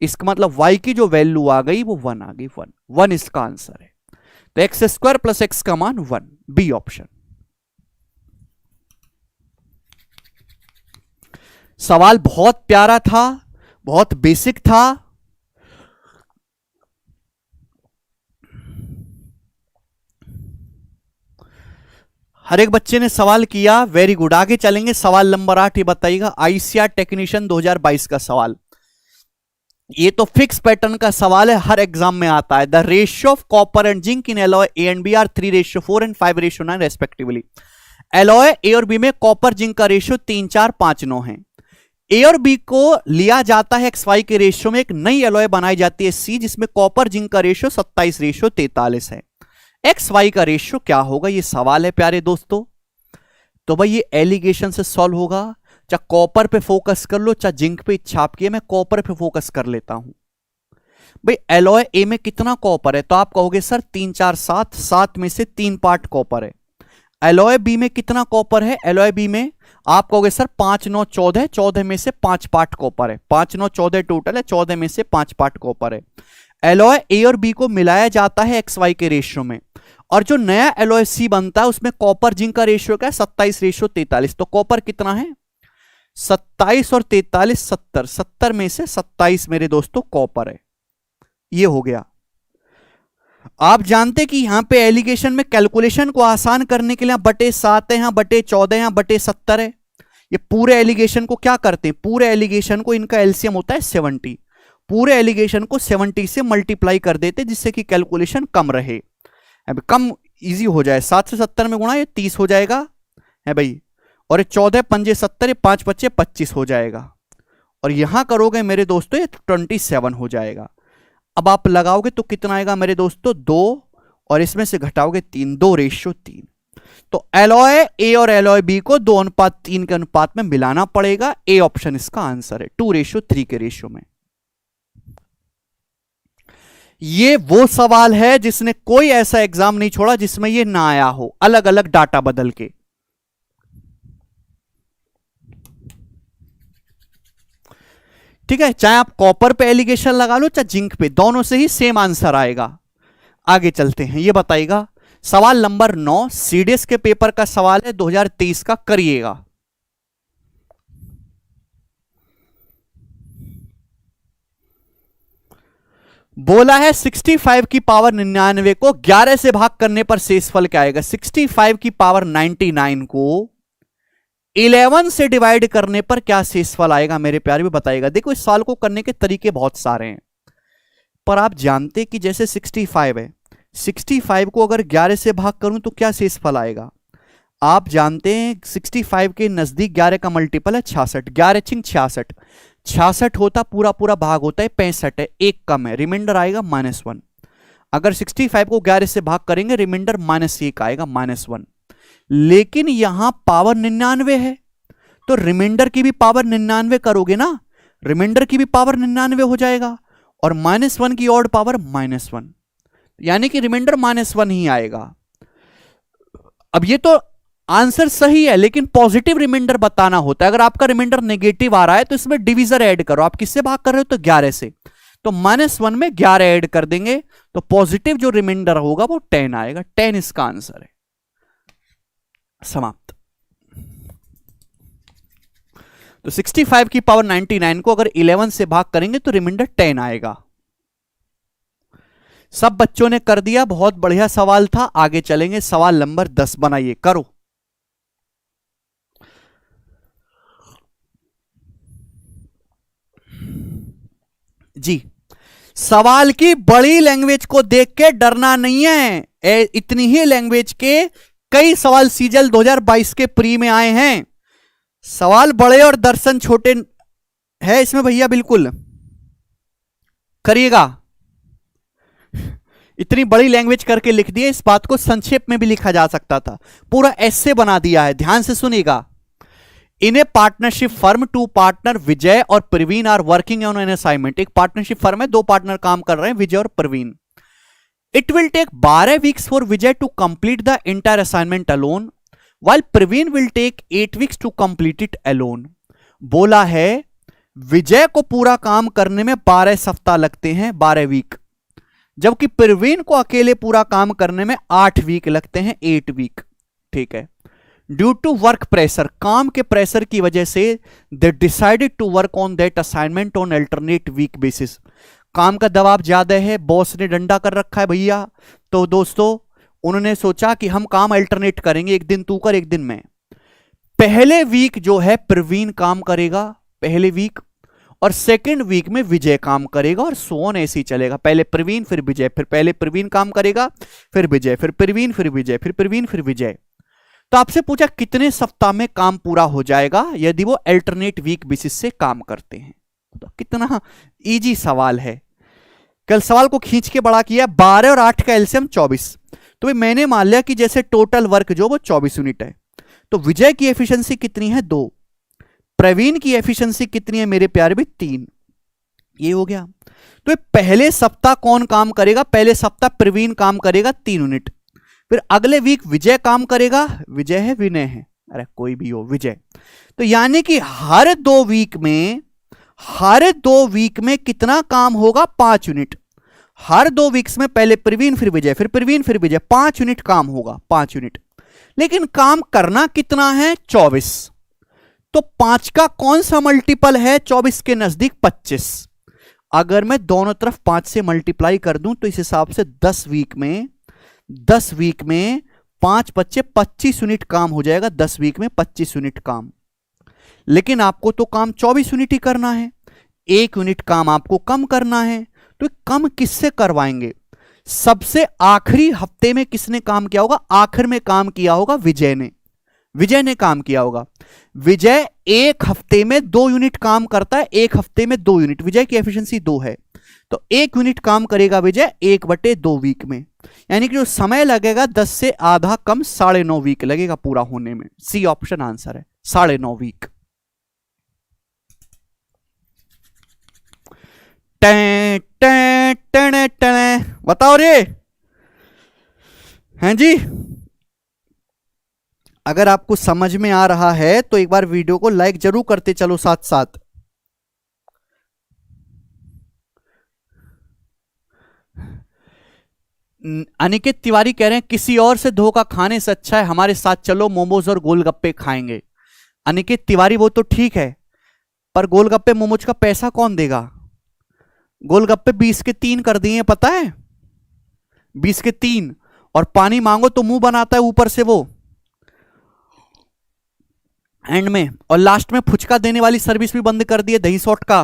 Speaker 1: इसका मतलब y की जो वैल्यू आ गई वो 1 आ गई, 1 इसका आंसर है। तो एक्स स्क्वायर प्लस एक्स का मान 1, बी ऑप्शन। सवाल बहुत प्यारा था, बहुत बेसिक था। हर एक बच्चे ने सवाल किया, वेरी गुड। आगे चलेंगे, सवाल नंबर 8 ये बताइएगा, आईसीआर टेक्नीशियन 2022 का सवाल। ये तो फिक्स पैटर्न का सवाल है, हर एग्जाम में आता है। The ratio of copper and zinc in alloy A and B are 3:4 and 5:9 respectively. Alloy A और बी में कॉपर जिंक का रेशियो 3, 4, 5, 9 है। ए और बी को लिया जाता है XY के रेशियो में, एक नई एलॉय बनाई जाती है सी, जिसमें कॉपर जिंक का रेशियो 27:43 है। XY का रेशियो क्या होगा, ये सवाल है प्यारे दोस्तों। तो भाई ये एलिगेशन से सॉल्व होगा। चाहे कॉपर पे फोकस कर लो, चाहे जिंक पे, इच्छा आपकी है, मैं कॉपर पे फोकस कर लेता हूं। भाई एलॉय ए में कितना कॉपर है, तो आप कहोगे सर 3, 4, 7, 7 में से 3 पार्ट कॉपर है। एलॉय बी में कितना कॉपर है, एलॉय बी में आप कहोगे सर 5, 9, 14, 14 में से 5 पार्ट कॉपर है, 5, 9, 14 टोटल है, 14 में से 5 पार्ट कॉपर है। एलॉय ए और बी को मिलाया जाता है XY के रेशियो में, और जो नया एलॉय सी बनता है उसमें कॉपर जिंक का रेशियो क्या है, 27:43। तो कॉपर कितना है, 27 और 43, 70, 70 में से 27 मेरे दोस्तों कॉपर है। ये हो गया। आप जानते कि यहां पे एलिगेशन में कैलकुलेशन को आसान करने के लिए /7 है, यहां /14 है, यहां /70 है। ये पूरे एलिगेशन को क्या करते हैं, पूरे एलिगेशन को, इनका एलसीएम होता है 70, पूरे एलिगेशन को 70 से मल्टीप्लाई कर देते जिससे कि कैलकुलेशन कम रहे, अब कम इजी हो जाए। 7 से 70 में गुणा, ये 30 हो जाएगा है भाई, और ये 14 पंजे 70, 5 बच्चे 25 हो जाएगा। और यहां करोगे मेरे दोस्तों ये 27 हो जाएगा। अब आप लगाओगे तो कितना आएगा मेरे दोस्तों, 2, और इसमें से घटाओगे 3, 2:3। तो एलॉय ए और एलॉय बी को 2:3 के अनुपात में मिलाना पड़ेगा। ए ऑप्शन इसका आंसर है, 2:3 के रेशियो में। ये वो सवाल है जिसने कोई ऐसा एग्जाम नहीं छोड़ा जिसमें ये ना आया हो, अलग अलग डाटा बदल के। ठीक है, चाहे आप कॉपर पे एलिगेशन लगा लो, चाहे जिंक पे, दोनों से ही सेम आंसर आएगा। आगे चलते हैं, ये बताइएगा सवाल नंबर 9, सीडीएस के पेपर का सवाल है, 2023 का, करिएगा। बोला है 65 की पावर 99 को 11 से भाग करने पर शेषफल क्या आएगा। 65 की पावर 99 को 11 से डिवाइड करने पर क्या शेषफल आएगा मेरे प्यारे में, बताइएगा। देखो इस सवाल को करने के तरीके बहुत सारे हैं, पर आप जानते कि जैसे 65 है, 65 को अगर 11 से भाग करूं तो क्या शेषफल आएगा। आप जानते हैं 65 के नजदीक 11 का मल्टीपल है 66, 11 छिंग 66, 66 होता पूरा पूरा भाग होता है 65 है, एक कम है, रिमाइंडर आएगा -1। अगर 65 को 11 से भाग करेंगे रिमाइंडर -1 आएगा, -1। लेकिन यहां पावर 99 है, तो रिमाइंडर की भी पावर 99 करोगे ना, रिमाइंडर की भी पावर 99 हो जाएगा, और -1 की ऑड पावर -1, यानी कि रिमाइंडर -1 ही आएगा। अब ये तो आंसर सही है, लेकिन पॉजिटिव रिमाइंडर बताना होता है। अगर आपका रिमाइंडर नेगेटिव आ रहा है तो इसमें डिविजर ऐड करो। आप किससे भाग कर रहे हो, तो 11 से, तो -1 में 11 ऐड कर देंगे, तो पॉजिटिव जो रिमाइंडर होगा वो 10 आएगा। 10 इसका आंसर है, समाप्त। तो 65 की पावर 99 को अगर 11 से भाग करेंगे तो रिमाइंडर 10 आएगा। सब बच्चों ने कर दिया, बहुत बढ़िया सवाल था। आगे चलेंगे, सवाल नंबर 10 बनाइए, करो। जी, सवाल की बड़ी लैंग्वेज को देख के डरना नहीं है। इतनी ही लैंग्वेज के कई सवाल सीजल 2022 के प्री में आए हैं। सवाल बड़े और दर्शन छोटे है इसमें भैया, बिल्कुल करिएगा। इतनी बड़ी लैंग्वेज करके लिख दिए, इस बात को संक्षेप में भी लिखा जा सकता था, पूरा ऐसे बना दिया है। ध्यान से सुनिएगा, in a partnership firm two partner Vijay और Praveen are working on an assignment. एक पार्टनरशिप फर्म है, दो पार्टनर काम कर रहे हैं, विजय और Praveen. It will take 12 weeks for Vijay to complete the entire assignment alone while Praveen will take 8 weeks to complete it alone. बोला है विजय को पूरा काम करने में 12 सप्ताह लगते हैं, 12 वीक, जबकि प्रवीण को अकेले पूरा काम करने में 8 वीक लगते हैं, 8 वीक। ठीक है। ड्यू टू वर्क प्रेशर, काम के प्रेशर की वजह से they decided to work on that assignment on alternate week basis. काम का दबाव ज्यादा है, बॉस ने डंडा कर रखा है भैया, तो दोस्तों उन्होंने सोचा कि हम काम अल्टरनेट करेंगे, एक दिन तू कर एक दिन मैं। पहले वीक जो है प्रवीण काम करेगा पहले वीक, और सेकंड वीक में विजय काम करेगा, और सोन ऐसे ही चलेगा, पहले प्रवीण फिर विजय, फिर पहले प्रवीण काम करेगा फिर विजय, फिर प्रवीण फिर विजय, फिर प्रवीण फिर विजय। तो आपसे पूछा कितने सप्ताह में काम पूरा हो जाएगा यदि वो अल्टरनेट वीक बेसिस से काम करते हैं। तो कितना इजी सवाल है। कल सवाल को खींच के बड़ा किया, 12 और 8 का एलसीएम 24। तो मैंने मान लिया कि जैसे टोटल वर्क जो वो 24 यूनिट है, तो विजय की एफिशिएंसी कितनी है 2, प्रवीण की एफिशिएंसी कितनी है मेरे प्यारे भी 3। ये हो गया। तो पहले सप्ताह कौन काम करेगा, पहले सप्ताह प्रवीण काम करेगा 3 यूनिट, फिर अगले वीक विजय काम करेगा, विजय है विनय है, अरे कोई भी हो विजय। तो यानी कि हर 2 वीक में कितना काम होगा 5 यूनिट। हर 2 वीक्स में पहले प्रवीण फिर विजय, फिर प्रवीण फिर विजय, 5 यूनिट काम होगा, 5 यूनिट। लेकिन काम करना कितना है 24। तो 5 का कौन सा मल्टीपल है 24 के नजदीक 25। अगर मैं दोनों तरफ 5 से मल्टीप्लाई कर दूं तो इस हिसाब से 10 वीक में 5 बच्चे 25 यूनिट काम हो जाएगा, 10 वीक में 25 यूनिट काम। लेकिन आपको तो काम 24 यूनिट ही करना है, 1 यूनिट काम आपको कम करना है। तो कम किससे करवाएंगे, सबसे आखिरी हफ्ते में किसने काम किया होगा, आखिर में काम किया होगा विजय ने काम किया होगा। विजय 1 हफ्ते में 2 यूनिट काम करता है, 1 हफ्ते में 2 यूनिट, विजय की एफिशिएंसी 2 है, तो 1 यूनिट काम करेगा विजय 1/2 वीक में। यानी कि जो समय लगेगा 10 से आधा कम 9.5 वीक लगेगा पूरा होने में। सी ऑप्शन आंसर है 9.5 वीक। बताओ रे, हैं जी। अगर आपको समझ में आ रहा है तो एक बार वीडियो को लाइक जरूर करते चलो साथ साथ। अनिकेत तिवारी कह रहे हैं किसी और से धोखा खाने से अच्छा है हमारे साथ चलो मोमोज और गोलगप्पे खाएंगे। अनिकेत तिवारी वो तो ठीक है, पर गोलगप्पे मोमोज का पैसा कौन देगा। गोलगप्पे 20 के 3 कर दिए पता है, 20 के 3, और पानी मांगो तो मुंह बनाता है ऊपर से वो एंड में, और लास्ट में फुचका देने वाली सर्विस भी बंद कर दी है दही सॉट का।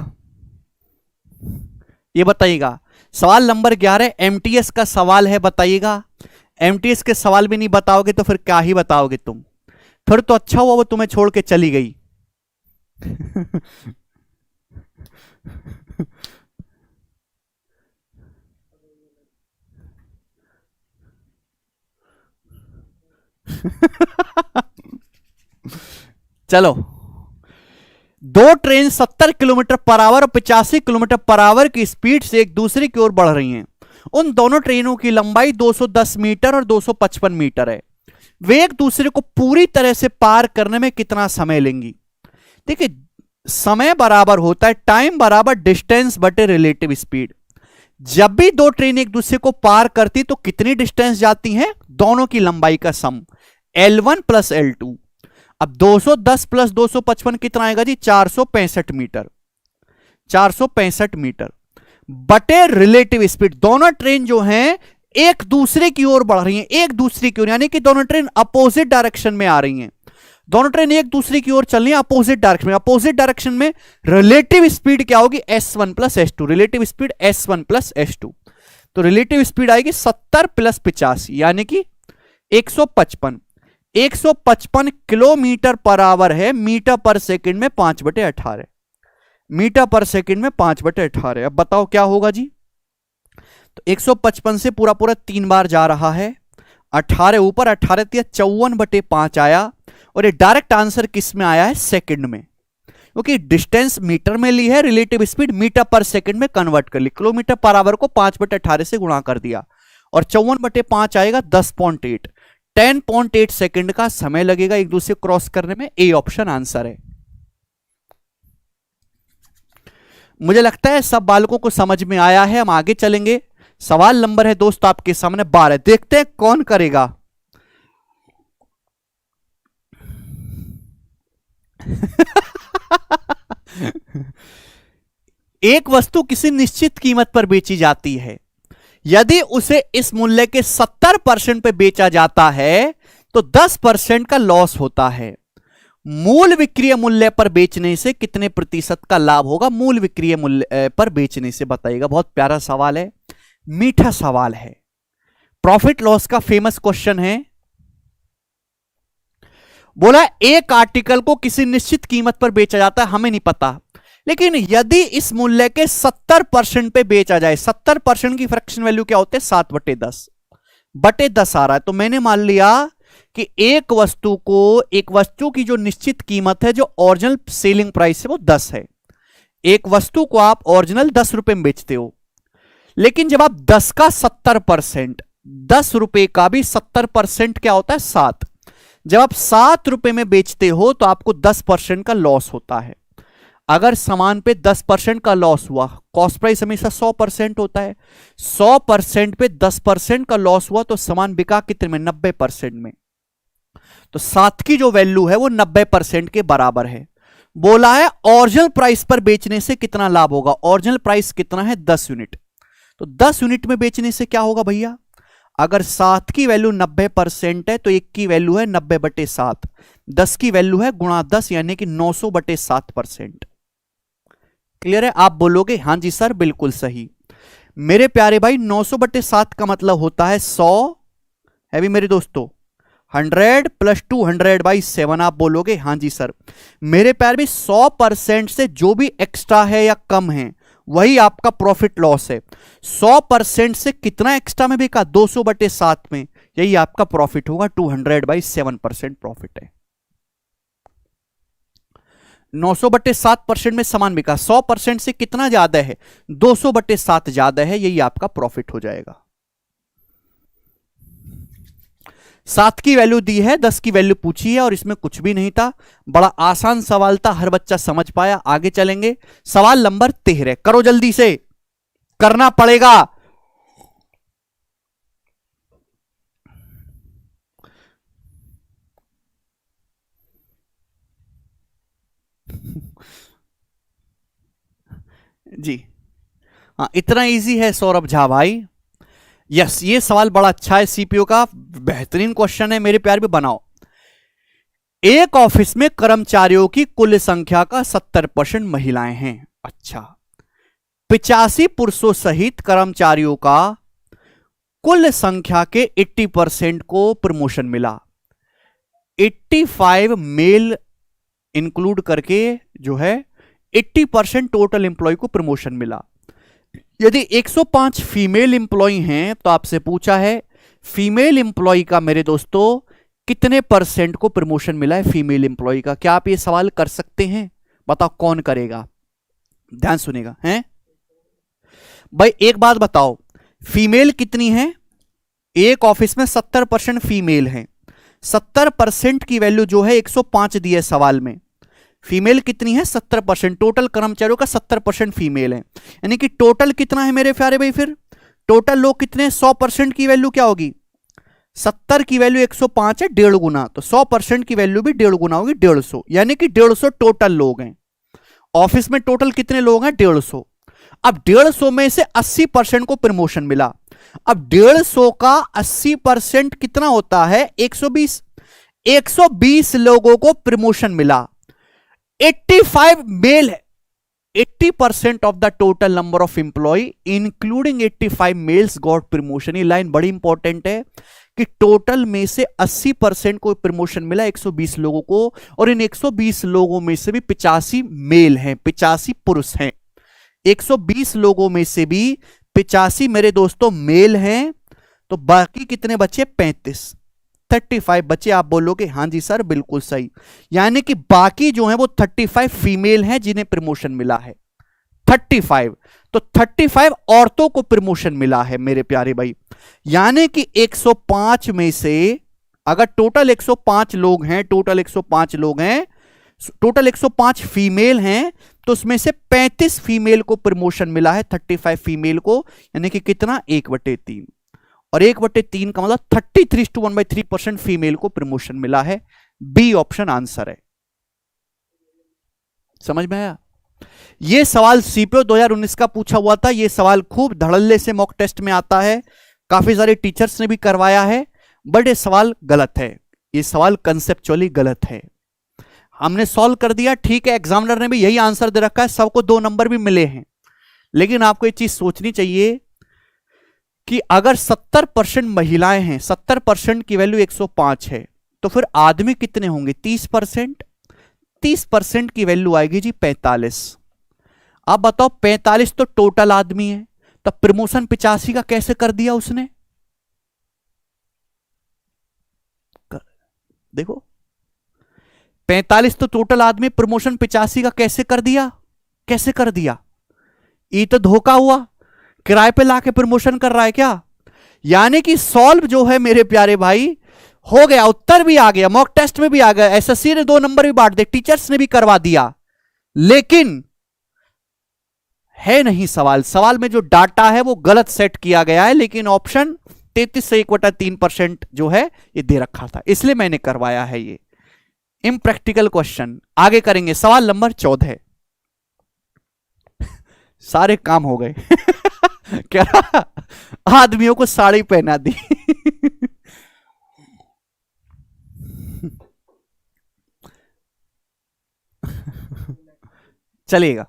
Speaker 1: ये बताइएगा। सवाल नंबर 11 एमटीएस का सवाल है, बताइएगा। एमटीएस के सवाल भी नहीं बताओगे तो फिर क्या ही बताओगे तुम, फिर तो अच्छा हुआ वो तुम्हें छोड़ के चली गई। चलो, 2 ट्रेन 70 किलोमीटर पर आवर और 85 किलोमीटर पर आवर की स्पीड से एक दूसरे की ओर बढ़ रही हैं। उन दोनों ट्रेनों की लंबाई 210 मीटर और 255 मीटर है। वे एक दूसरे को पूरी तरह से पार करने में कितना समय लेंगी। देखिए, समय बराबर होता है टाइम बराबर डिस्टेंस बटे रिलेटिव स्पीड। जब भी 2 ट्रेन एक दूसरे को पार करती तो कितनी डिस्टेंस जाती हैं, दोनों की लंबाई का सम L1 प्लस L2। अब 210 प्लस 255 कितना आएगा जी, 465 मीटर, 465 मीटर बटे रिलेटिव स्पीड। दोनों ट्रेन जो हैं एक दूसरे की ओर बढ़ रही हैं, एक दूसरे की ओर, यानी कि दोनों ट्रेन अपोजिट डायरेक्शन में आ रही हैं। दोनों ट्रेन एक दूसरे की ओर चल रही है अपोजिट डायरेक्शन में। अपोजिट डायरेक्शन में रिलेटिव स्पीड क्या होगी, S1 plus S2, relative speed S1 plus S2। तो रिलेटिव स्पीड आएगी 70 प्लस 85 यानी कि 155। 155 किलोमीटर पर आवर है, मीटर पर सेकंड में 5/18, मीटर पर सेकंड में 5/18। अब बताओ क्या होगा जी। तो 155 से पूरा 3 बार जा रहा है, 18 ऊपर, 18 54/5 आया, और ये डायरेक्ट आंसर किस में आया है? सेकंड में, क्योंकि डिस्टेंस मीटर में ली है, रिलेटिव स्पीड मीटर पर सेकंड में कन्वर्ट कर ली, किलोमीटर पर आवर को 5/18 से गुणा कर दिया और 54/5 आएगा 10.8, 10.8 सेकंड का समय लगेगा एक दूसरे क्रॉस करने में। ए ऑप्शन आंसर है। मुझे लगता है सब बालकों को समझ में आया है। हम आगे चलेंगे। सवाल नंबर है दोस्त आपके सामने 12, देखते हैं कौन करेगा। एक वस्तु किसी निश्चित कीमत पर बेची जाती है, यदि उसे इस मूल्य के 70% पे बेचा जाता है तो 10% का लॉस होता है। मूल विक्रय मूल्य पर बेचने से कितने प्रतिशत का लाभ होगा? मूल विक्रय मूल्य पर बेचने से बताइएगा। बहुत प्यारा सवाल है, मीठा सवाल है, प्रॉफिट लॉस का फेमस क्वेश्चन है। बोला एक आर्टिकल को किसी निश्चित कीमत पर बेचा जाता है, हमें नहीं पता, लेकिन यदि इस मूल्य के 70% पे बेचा जाए, 70% की फ्रैक्शन वैल्यू क्या होते हैं? 7/10 आ रहा है। तो मैंने मान लिया कि एक वस्तु की जो निश्चित कीमत है, जो ओरिजिनल सेलिंग प्राइस है, वो 10 है। एक वस्तु को आप ओरिजिनल 10 रुपए में बेचते हो, लेकिन जब आप 10 का 70%, 10 रुपए का भी 70% क्या होता है? 7। जब आप 7 रुपए में बेचते हो तो आपको 10% का लॉस होता है। अगर सामान पे 10% का लॉस हुआ, कॉस्ट प्राइस हमेशा 100% होता है, 100% पे 10% का लॉस हुआ तो सामान बिका कितने में? 90% में। तो 7 की जो वैल्यू है वो 90% के बराबर है। बोला है ओरिजिनल प्राइस पर बेचने से कितना लाभ होगा? ओरिजिनल प्राइस कितना है? 10 यूनिट। तो 10 यूनिट में बेचने से क्या होगा भैया? अगर 7 की वैल्यू 90% है तो 1 की वैल्यू है 90/7, 10 की वैल्यू है गुणा 10 यानी कि 900/7%। क्लियर है? आप बोलोगे हां जी सर बिल्कुल सही। मेरे प्यारे भाई 900/7 का मतलब होता है 100 है भी मेरे दोस्तों, 100 + 200/7। आप बोलोगे हां जी सर। मेरे प्यारे भी 100% से जो भी एक्स्ट्रा है या कम है वही आपका प्रॉफिट लॉस है। 100% से कितना एक्स्ट्रा में बिका? 200/7 में, यही आपका प्रॉफिट होगा। 200/7% प्रॉफिट है। 900/7% में सामान बिका, 100% से कितना ज्यादा है? 200/7 ज्यादा है, यही आपका प्रॉफिट हो जाएगा। 7 की वैल्यू दी है, 10 की वैल्यू पूछी है और इसमें कुछ भी नहीं था। बड़ा आसान सवाल था, हर बच्चा समझ पाया। आगे चलेंगे। सवाल नंबर 13, करो जल्दी से, करना पड़ेगा। जी हाँ, इतना इजी है सौरभ झा भाई। यस, ये सवाल बड़ा अच्छा है, सीपीओ का बेहतरीन क्वेश्चन है मेरे प्यार भी। बनाओ, एक ऑफिस में कर्मचारियों की कुल संख्या का 70% महिलाएं हैं। अच्छा, 85 पुरुषों सहित कर्मचारियों का कुल संख्या के 80% को प्रमोशन मिला। 85 मेल इंक्लूड करके जो है 80% टोटल एम्प्लॉय को प्रमोशन मिला। यदि 105 फीमेल एम्प्लॉय हैं तो आपसे पूछा है फीमेल एम्प्लॉय का मेरे दोस्तों कितने % को प्रमोशन मिला है फीमेल एम्प्लॉय का? क्या आप ये सवाल कर सकते हैं? बताओ कौन करेगा? ध्यान सुनेगा हैं भाई। एक बात बताओ, फीमेल कितनी है? एक ऑफिस में 70% फीमेल है। 70% की वैल्यू जो है 105 दी है सवाल में। फीमेल कितनी है? 70%। टोटल कर्मचारियों का 70% फीमेल है, यानी कि टोटल कितना है मेरे प्यारे भाई? फिर टोटल लोग कितने? 100% की वैल्यू क्या होगी? 70 की वैल्यू 105 है, 1.5 गुना, तो 100% की वैल्यू भी 1.5 गुना होगी, 150, यानी कि 150 टोटल लोग हैं ऑफिस में। टोटल कितने लोग हैं? 150। अब 150 में से 80% को प्रमोशन मिला। अब 150 का 80% कितना होता है? 120। 120 लोगों को प्रमोशन मिला। 85 मेल है। 80% of the total number of employee including 85 males got promotion. ये लाइन बड़ी इंपॉर्टेंट है कि टोटल में से 80% को प्रमोशन मिला 120 लोगों को, और इन 120 लोगों में से भी 85 मेल हैं, 85 पुरुष हैं। 120 लोगों में से भी 85 मेरे दोस्तों मेल हैं, तो बाकी कितने बचे? 35। 35 बचे। आप बोलोगे हाँ जी सर बिल्कुल सही, यानी कि बाकी जो है वो 35 फीमेल हैं जिन्हें प्रमोशन मिला है। 35, तो 35 औरतों को प्रमोशन मिला है मेरे प्यारे भाई। यानी कि 105 में से अगर टोटल 105 लोग हैं, टोटल 105 फीमेल हैं, तो उसमें से 35 फीमेल को प्रमोशन मिला है, 35 फीमेल को, यानी कि कितना 1/3, और 1/3 का मतलब 33:1/3% फीमेल को प्रमोशन मिला है। बी ऑप्शन आंसर है। समझ में आया? यह सवाल सीपीओ 2019 का पूछा हुआ था। यह सवाल खूब धड़ल्ले से मॉक टेस्ट में आता है, काफी सारे टीचर्स ने भी करवाया है, बट यह सवाल गलत है, यह सवाल कंसेप्चुअली गलत है। हमने सॉल्व कर दिया, ठीक है, एग्जामिनर ने भी यही आंसर दे रखा है, सबको 2 नंबर भी मिले हैं, लेकिन आपको एक चीज सोचनी चाहिए कि अगर 70% महिलाएं हैं, 70% की वैल्यू 105 है, तो फिर आदमी कितने होंगे? 30%। 30% की वैल्यू आएगी जी 45। आप बताओ 45 तो टोटल आदमी है, तब प्रमोशन 85 का कैसे कर दिया उसने? देखो 45 तो टोटल आदमी, प्रमोशन 85 का कैसे कर दिया? कैसे कर दिया? ये तो धोखा हुआ, किराए पे लाके प्रमोशन कर रहा है क्या? यानी कि सॉल्व जो है मेरे प्यारे भाई हो गया, उत्तर भी आ गया, मॉक टेस्ट में भी आ गया, एसएससी ने 2 नंबर भी बांट दिए, टीचर्स ने भी करवा दिया, लेकिन है नहीं सवाल में जो डाटा है वो गलत सेट किया गया है, लेकिन ऑप्शन 33 से 1/3% जो है ये दे रखा था, इसलिए मैंने करवाया है। ये इम्प्रैक्टिकल क्वेश्चन। आगे करेंगे सवाल नंबर 14। सारे काम हो गए। क्या आदमियों को साड़ी पहना दी। चलेगा।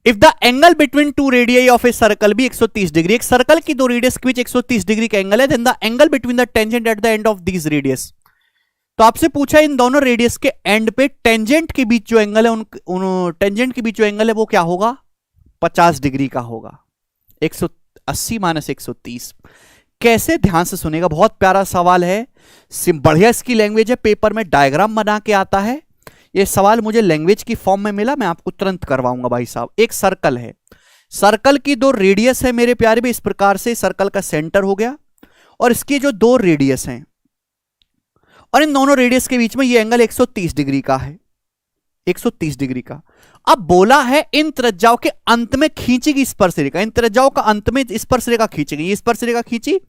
Speaker 1: If the angle between 2 radii of a circle भी 130 डिग्री, एक सर्कल की 2 रेडियस के बीच 130 डिग्री का एंगल है, then the angle between the tangent at the end of these radius. तो आपसे पूछा इन दोनों रेडियस के एंड पे टेंजेंट के बीच जो एंगल है, उन टेंजेंट के बीच जो एंगल है वो क्या होगा? 50 डिग्री का होगा। 180 माइनस 130 कैसे? ध्यान से सुनेगा, बहुत प्यारा सवाल है, बढ़िया इसकी लैंग्वेज है, पेपर में डायग्राम बना के आता है। ये सवाल मुझे लैंग्वेज की फॉर्म में मिला, मैं आपको तुरंत करवाऊंगा भाई साहब। एक सर्कल है, सर्कल की 2 रेडियस है मेरे प्यारे भी, इस प्रकार से सर्कल का सेंटर हो गया, और इसकी जो 2 रेडियस हैं, और इन दोनों रेडियस के बीच में ये एंगल 130 डिग्री का है, 130 डिग्री का। अब बोला है इन त्रिज्याओं के अंत में खींचेगी स्पर्शरेखा, इन त्रिज्याओं का अंत में स्पर्शरेखा खींचेगी, ये स्पर्शरेखा खींची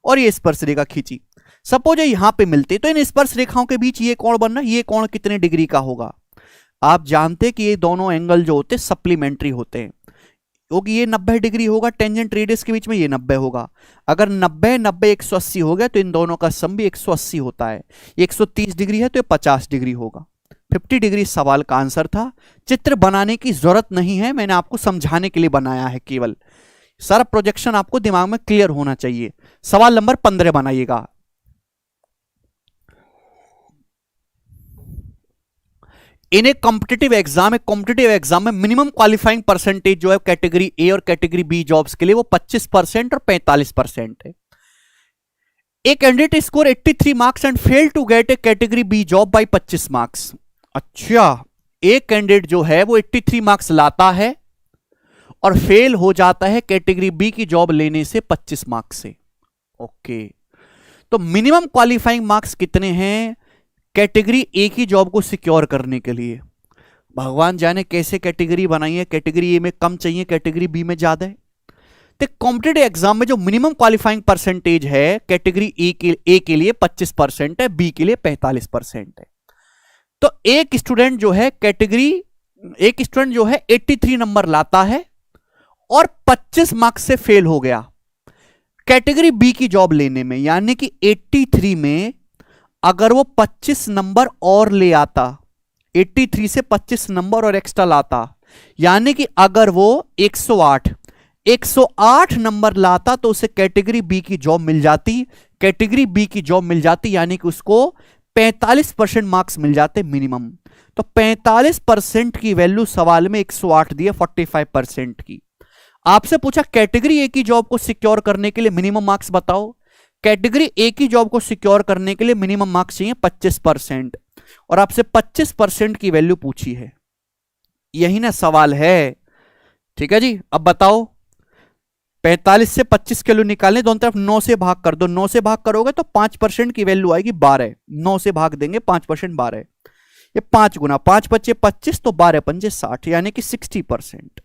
Speaker 1: और ये स्पर्शरेखा खींची। सपोज यहां पे मिलते, तो इन स्पर्श रेखाओं के बीच ये कोण बनना, ये कोण कितने डिग्री का होगा? आप जानते कि ये दोनों एंगल जो होते हैं सप्लीमेंट्री होते हैं, क्योंकि ये 90 डिग्री होगा टेंजेंट रेडियस के बीच में, ये 90 होगा। अगर 90 90 180 हो गया तो इन दोनों का सम भी 180 होता है। 130 डिग्री है तो ये 50 डिग्री होगा। 50 डिग्री सवाल का आंसर था। चित्र बनाने की जरूरत नहीं है, मैंने आपको समझाने के लिए बनाया है केवल। सारा प्रोजेक्शन आपको दिमाग में क्लियर होना चाहिए। सवाल नंबर 15 बनाइएगा। इन ए कॉम्पिटिटिव एग्जाम में मिनिमम क्वालिफाइंग परसेंटेज जो है कैटेगरी ए और कैटेगरी बी जॉब्स के लिए वो 25% और 45% है। A candidate score 83 marks and fail to get a category B job by 25 marks. अच्छा, एक कैंडिडेट जो है वो 83 मार्क्स लाता है और फेल हो जाता है कैटेगरी बी की जॉब लेने से 25 मार्क्स से। ओके, तो मिनिमम क्वालिफाइंग मार्क्स कितने हैं कैटेगरी ए की जॉब को सिक्योर करने के लिए? भगवान जाने कैसे कैटेगरी बनाई है, कैटेगरी ए में कम चाहिए, कैटेगरी बी में ज्यादा है। तो कॉम्पिटिटिव एग्जाम में जो मिनिमम क्वालिफाइंग परसेंटेज है कैटेगरी ए के लिए 25% है, बी के लिए 45% है। तो एक स्टूडेंट जो है 83 नंबर लाता है और 25 मार्क्स से फेल हो गया कैटेगरी बी की जॉब लेने में, यानी कि 83 में अगर वो 25 नंबर और ले आता, 83 से 25 नंबर और एक्स्ट्रा लाता, यानी कि अगर वो 108 नंबर लाता तो उसे कैटेगरी बी की जॉब मिल जाती, यानी कि उसको 45% मार्क्स मिल जाते मिनिमम। तो 45% की वैल्यू सवाल में 108 दी है 45% की। आपसे पूछा कैटेगरी ए की जॉब को सिक्योर करने के लिए मिनिमम मार्क्स बताओ, कैटेगरी ए की जॉब को सिक्योर करने के लिए मिनिमम मार्क्स चाहिए 25%, और आपसे 25% की वैल्यू पूछी है। यही ना सवाल है। ठीक है जी, अब बताओ 45 से 25 किलो निकालने, दोनों तरफ 9 से भाग कर दो। 9 से भाग करोगे तो 5% की वैल्यू आएगी 12। 9 से भाग देंगे 5% 12, ये 5 गुना 5 बचे 25, तो 12 पंजे 60, यानी कि 60%।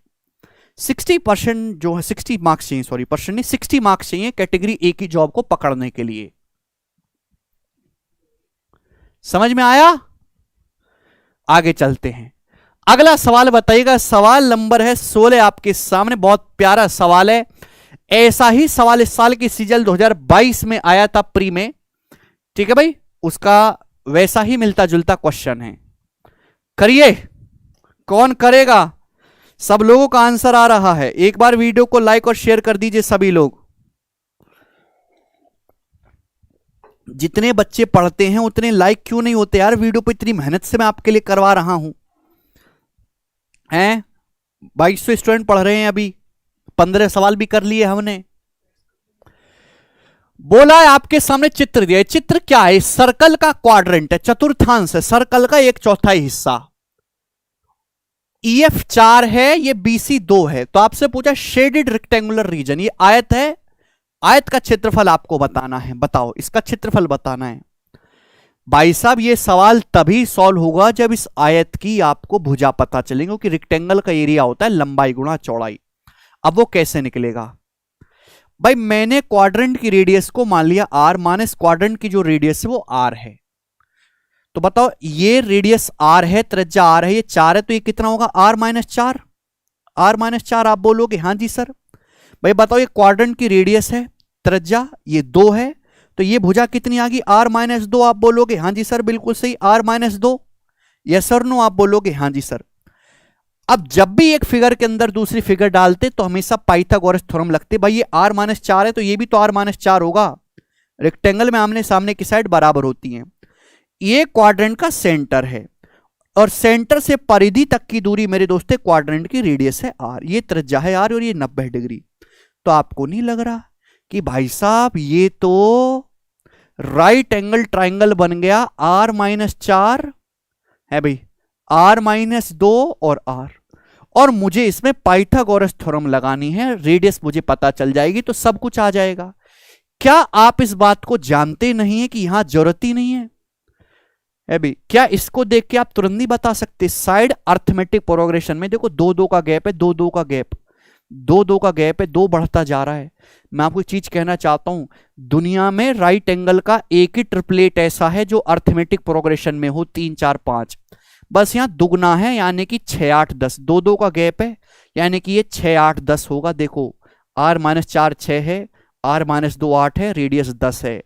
Speaker 1: 60% जो है 60 मार्क्स चाहिए, सॉरी परसेंट नहीं, 60 मार्क्स चाहिए कैटेगरी ए की जॉब को पकड़ने के लिए। समझ में आया? आगे चलते हैं। अगला सवाल बताइएगा, सवाल नंबर है 16 आपके सामने। बहुत प्यारा सवाल है। ऐसा ही सवाल इस साल की सीजन 2022 में आया था प्री में। ठीक है भाई, उसका वैसा ही मिलता जुलता क्वेश्चन है। करिए, कौन करेगा? सब लोगों का आंसर आ रहा है। एक बार वीडियो को लाइक और शेयर कर दीजिए सभी लोग। जितने बच्चे पढ़ते हैं उतने लाइक क्यों नहीं होते यार? वीडियो पे इतनी मेहनत से मैं आपके लिए करवा रहा हूं। हैं 2200 स्टूडेंट पढ़ रहे हैं, अभी 15 सवाल भी कर लिए हमने। बोला है आपके सामने चित्र दिया है। चित्र क्या है? सर्कल का क्वाड्रेंट है, चतुर्थांश है, सर्कल का 1/4 हिस्सा। EF 4 है, ये BC 2 है। तो आपसे पूछा शेडेड रेक्टेंगुलर रीजन, ये आयत है, आयत का क्षेत्रफल आपको बताना है। बताओ, इसका क्षेत्रफल बताना है। भाई साहब ये सवाल तभी सॉल्व होगा जब इस आयत की आपको भुजा पता चलेगी, क्योंकि रेक्टेंगल का एरिया होता है लंबाई गुणा चौड़ाई। अब वो कैसे निकलेगा? भाई मैंने क्वाड्रेंट की रेडियस को मान लिया r, माइनस क्वाड्रेंट की जो रेडियस है वो r है। तो बताओ ये रेडियस r है, त्रिज्या r है, ये 4 है, तो ये कितना होगा? r minus 4। r माइनस 4 आप बोलोगे हाँ जी सर। भाई बताओ ये क्वाड्रेंट की रेडियस है, त्रिज्या ये 2 है, तो ये भुजा कितनी आ गई? r माइनस 2 आप बोलोगे हाँ जी सर, बिल्कुल सही, r minus 2। Yes sir no आप बोलोगे हाँ जी सर। अब जब भी एक फिगर के अंदर दूसरी फिगर डालते तो हमेशा पाइथागोरस थ्योरम लगते। भाई ये r माइनस 4 है तो ये भी तो r माइनस 4 होगा। रेक्टेंगल में आमने सामने की साइड बराबर होती हैं। ये क्वाड्रेंट का सेंटर है और सेंटर से परिधि तक की दूरी मेरे दोस्तों क्वाड्रेंट की रेडियस है r, ये त्रिज्या है r और ये 90 डिग्री। तो आपको नहीं लग रहा कि भाई साहब ये तो राइट एंगल ट्राइंगल बन गया? r माइनस 4 है भाई, r माइनस 2 और r, और मुझे इसमें पाइथागोरस थ्योरम लगानी है, रेडियस मुझे पता चल जाएगी तो सब कुछ आ जाएगा। क्या आप इस बात को जानते नहीं है कि यहां जरूरत ही नहीं है? भाई क्या इसको देख के आप तुरंत नहीं बता सकते? साइड अर्थमेटिक प्रोग्रेशन में देखो 2-2 का गैप है, 2-2 का गैप, 2-2 का गैप है, 2 बढ़ता जा रहा है। मैं आपको एक चीज कहना चाहता हूं, दुनिया में राइट एंगल का एक ही ट्रिपलेट ऐसा है जो अर्थमेटिक प्रोग्रेशन में हो 3 4 5, बस यहां दुगना है, यानी कि 6 8 10, 2-2 का गैप है, यानी कि ये 6 8 10 होगा। देखो r माइनस 4 6 है, r माइनस 2 8 है, रेडियस 10 है,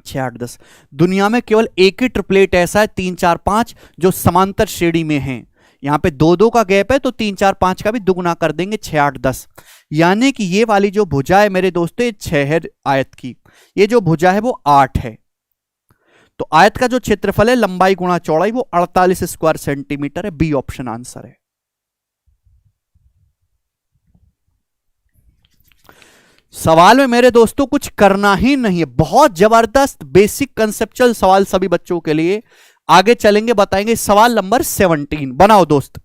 Speaker 1: 6 8 10। दुनिया में केवल एक ही ट्रिपलेट ऐसा है 3 4 5 जो समांतर श्रेणी में है। यहां पे 2-2 का गैप है तो 3 4 5 का भी दुगुना कर देंगे, 6 8 10, यानी कि ये वाली जो भुजा है मेरे दोस्तों ये 6 है आयत की, ये जो भुजा है वो 8 है। तो आयत का जो क्षेत्रफल है लंबाई गुणा चौड़ाई वो 48 स्क्वायर सेंटीमीटर है। बी ऑप्शन आंसर है। सवाल में मेरे दोस्तों कुछ करना ही नहीं है, बहुत जबरदस्त बेसिक कंसेप्चुअल सवाल सभी बच्चों के लिए। आगे चलेंगे, बताएंगे सवाल नंबर 17 बनाओ दोस्त।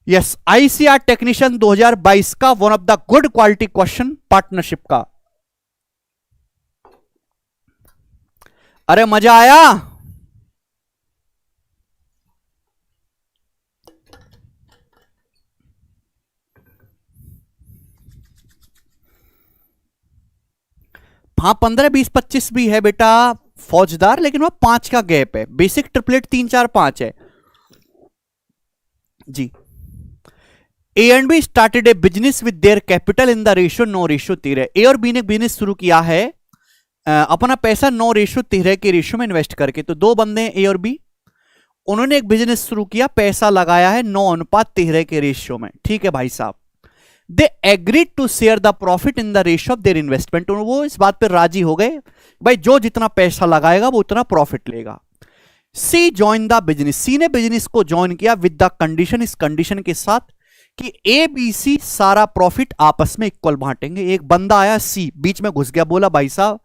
Speaker 1: यस, ICAR टेक्नीशियन 2022 का one of the good quality question partnership का। अरे मजा आया? हाँ 15 20 25 भी है बेटा फौजदार, लेकिन वह 5 का गैप है। बेसिक ट्रिपलेट 3 4 5 है जी। A and B started a business with their capital in the ratio 9:13। ए और बी ने बिजनेस शुरू किया है अपना पैसा 9:13 के रेशियो में इन्वेस्ट करके। तो दो बंदे हैं ए और बी, उन्होंने एक बिजनेस शुरू किया, पैसा लगाया है 9:13 के रेशियो में। ठीक है भाई साहब, they agreed to share the profit in the ratio of their investment. वो इस बात पर राजी हो गए, भाई जो जितना पैसा लगाएगा वो उतना प्रॉफिट लेगा। सी ज्वाइन द बिजनेस, सी ने बिजनेस को ज्वाइन किया विद द कंडीशन, इस कंडीशन के साथ कि ए बी सी सारा प्रॉफिट आपस में इक्वल बांटेंगे। एक बंदा आया सी, बीच में घुस गया, बोला भाई साहब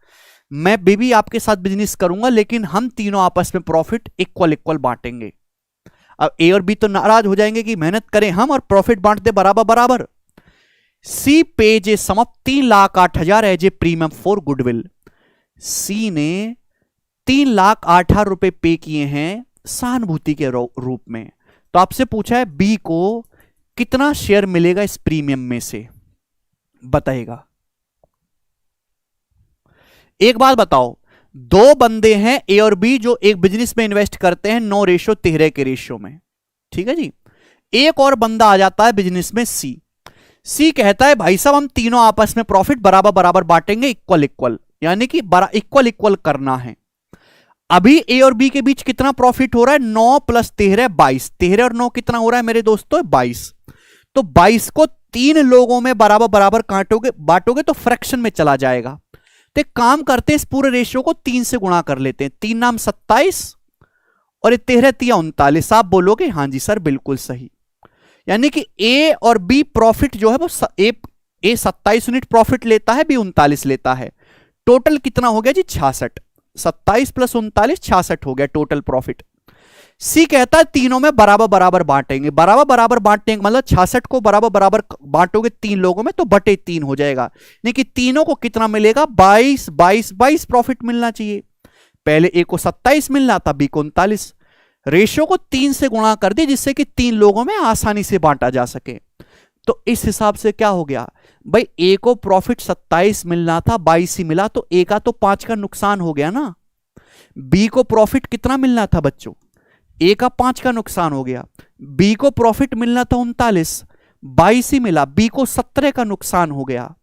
Speaker 1: मैं बेबी आपके साथ बिजनेस करूंगा लेकिन हम तीनों आपस में प्रॉफिट इक्वल इक्वल बांटेंगे। अब ए और बी तो नाराज हो जाएंगे कि मेहनत करें हम और प्रॉफिट बांट दे बराबर बराबर। C pays a sum of 3,08,000 as a premium for goodwill. C ने 3,08,000 रुपए पे किए हैं सहानुभूति के रूप में। तो आपसे पूछा है बी को कितना शेयर मिलेगा इस प्रीमियम में से, बताएगा। एक बात बताओ, दो बंदे हैं ए और बी जो एक बिजनेस में इन्वेस्ट करते हैं 9:13 के रेशियो में, ठीक है जी। एक और बंदा आ जाता है बिजनेस में सी। सी कहता है भाई साहब हम तीनों आपस में प्रॉफिट बराबर बराबर बांटेंगे, इक्वल इक्वल, यानी कि इक्वल इक्वल करना है। अभी ए और बी के बीच कितना प्रॉफिट हो रहा है, 9 + 13 22। 13 और 9 कितना हो रहा है मेरे दोस्तों, 22। तो 22 को तीन लोगों में बराबर बराबर बांटोगे तो फ्रैक्शन में चला जाएगा। तो एक काम करते हैं, इस पूरे रेशियो को 3 से गुणा कर लेते हैं। 3 नाम 27 और ये 13 तिया 39। आप बोलोगे हाँ जी सर बिल्कुल सही। यानी कि ए और बी प्रॉफिट जो है वो ए 27 यूनिट प्रॉफिट लेता है, बी 39 लेता है। टोटल कितना हो गया जी 66। 27 + 39 66 हो गया टोटल प्रॉफिट। सी कहता है तीनों में बराबर बराबर बांटेंगे। बराबर बराबर बांटेंगे मतलब 66 को बराबर बराबर बांटोगे तीन लोगों में तो बटे 3 हो जाएगा। लेकिन तीनों को कितना मिलेगा, 22 22 22 प्रॉफिट मिलना चाहिए। पहले ए को 27 मिलना था, बी को 39। रेशियो को 3 से गुणा कर दिया जिससे कि तीन लोगों में आसानी से बांटा जा सके। तो इस हिसाब से क्या हो गया भाई, ए को प्रॉफिट 27 मिलना था, 22 ही मिला, तो ए का तो 5 का नुकसान हो गया ना। बी को प्रॉफिट कितना मिलना था बच्चों, ए का 5 का नुकसान हो गया। बी को प्रॉफिट मिलना था 39, 22 ही मिला, बी को 17 का नुकसान हो गया।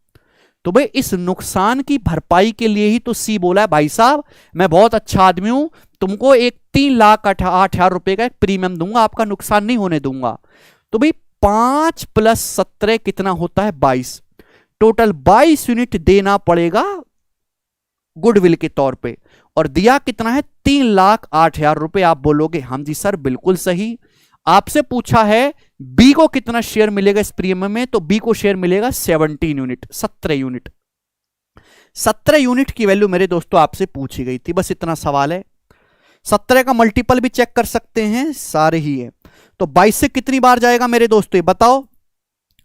Speaker 1: तो भाई इस नुकसान की भरपाई के लिए ही तो सी बोला है भाई साहब मैं बहुत अच्छा आदमी हूं, तुमको एक 3,08,000 रुपए का एक प्रीमियम दूंगा, आपका नुकसान नहीं होने दूंगा। तो भाई 5 + 17 कितना होता है 22। टोटल 22 यूनिट देना पड़ेगा गुडविल के तौर पे, और दिया कितना है 3,08,000 रुपए। आप बोलोगे हम जी सर बिल्कुल सही। आपसे पूछा है बी को कितना शेयर मिलेगा इस प्रीमियम में, तो बी को शेयर मिलेगा 17 यूनिट, 17 यूनिट। 17 यूनिट की वैल्यू मेरे दोस्तों आपसे पूछी गई थी, बस इतना सवाल है। 17 का मल्टीपल भी चेक कर सकते हैं, सारे ही है। तो 22 से कितनी बार जाएगा मेरे दोस्तों ये बताओ,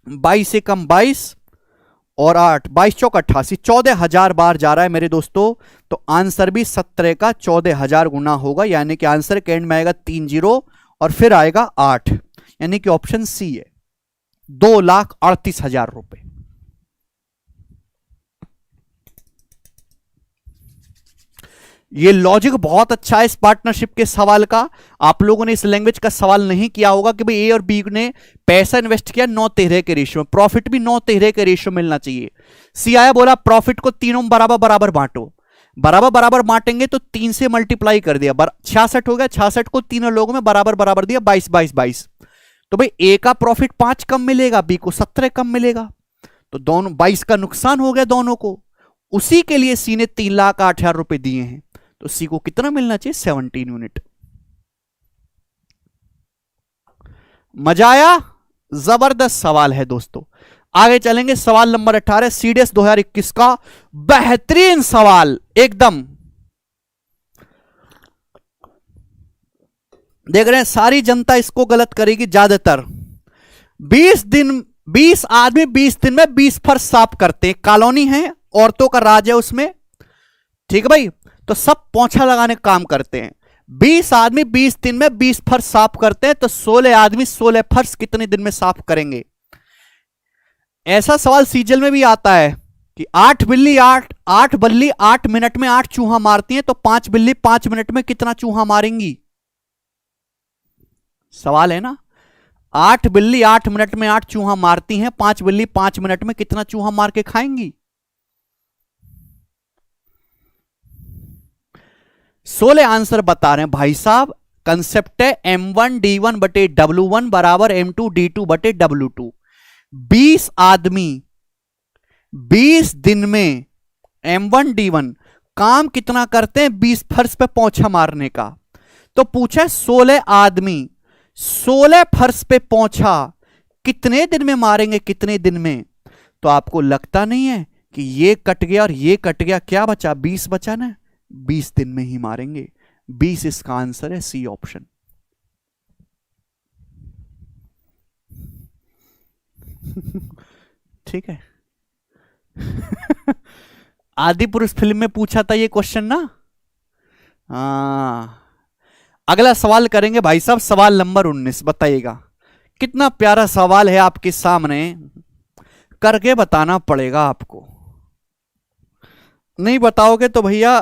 Speaker 1: 22 से कम 22 और 8, 22 चौक 88, 14,000 बार जा रहा है मेरे दोस्तों। तो आंसर भी 17 का 14,000 गुना होगा, यानी कि आंसर के एंड में आएगा 3 0 और फिर आएगा 8, यानी कि ऑप्शन सी है 2,38,000 रुपए। ये लॉजिक बहुत अच्छा है इस पार्टनरशिप के सवाल का। आप लोगों ने इस लैंग्वेज का सवाल नहीं किया होगा कि भाई ए और बी ने पैसा इन्वेस्ट किया 9:13 के रेशियो में, प्रॉफिट भी 9:13 के रेशियो मिलना चाहिए। सी आया बोला प्रॉफिट को तीनों बराबर बराबर बांटो। बराबर बराबर बांटेंगे तो 3 से मल्टीप्लाई कर दिया, 66 हो गया, 66 को तीनों लोगों में बराबर बराबर दिया, 22 22 22। तो भाई ए का प्रॉफिट 5 कम मिलेगा, बी को 17 कम मिलेगा, तो दोनों 22 का नुकसान हो गया दोनों को। उसी के लिए सी ने 3,08,000 रुपए दिए हैं, तो सी को कितना मिलना चाहिए 17 यूनिट। मजा आया, जबरदस्त सवाल है दोस्तों। आगे चलेंगे, सवाल नंबर 18 सीडीएस 2021 का बेहतरीन सवाल एकदम। देख रहे हैं सारी जनता इसको गलत करेगी ज्यादातर। 20 आदमी 20 दिन में 20 फर्श साफ करते हैं। कॉलोनी है, औरतों का राज है उसमें, ठीक है भाई। तो सब पोंछा लगाने का काम करते हैं। 20 आदमी 20 दिन में 20 फर्श साफ करते हैं, तो 16 आदमी 16 फर्श कितने दिन में साफ करेंगे। ऐसा सवाल सीजल में भी आता है कि 8 बल्ली 8 मिनट में 8 चूहा मारती हैं, तो 5 बिल्ली 5 मिनट में कितना चूहा मारेंगी। सवाल है ना, 8 बिल्ली 8 मिनट में 8 चूहा मारती हैं, 5 बिल्ली 5 मिनट में कितना चूहा मार के खाएंगी। 16 आंसर बता रहे हैं भाई साहब। कंसेप्ट है M1D1 बटे W1 बराबर M2D2 बटे W2। 20 आदमी 20 दिन में M1D1 काम कितना करते हैं, 20 फर्श पे पोंछा मारने का। तो पूछा 16 आदमी 16 फर्श पे पोंछा कितने दिन में मारेंगे, कितने दिन में? तो आपको लगता नहीं है कि ये कट गया और ये कट गया, क्या बचा? 20 बचा ना, 20 दिन में ही मारेंगे। 20 इसका आंसर है, सी ऑप्शन। ठीक है। आदि पुरुष फिल्म में पूछा था ये क्वेश्चन ना। हाँ, अगला सवाल करेंगे भाई साहब, सवाल नंबर 19। बताइएगा, कितना प्यारा सवाल है आपके सामने, करके बताना पड़ेगा आपको। नहीं बताओगे तो भैया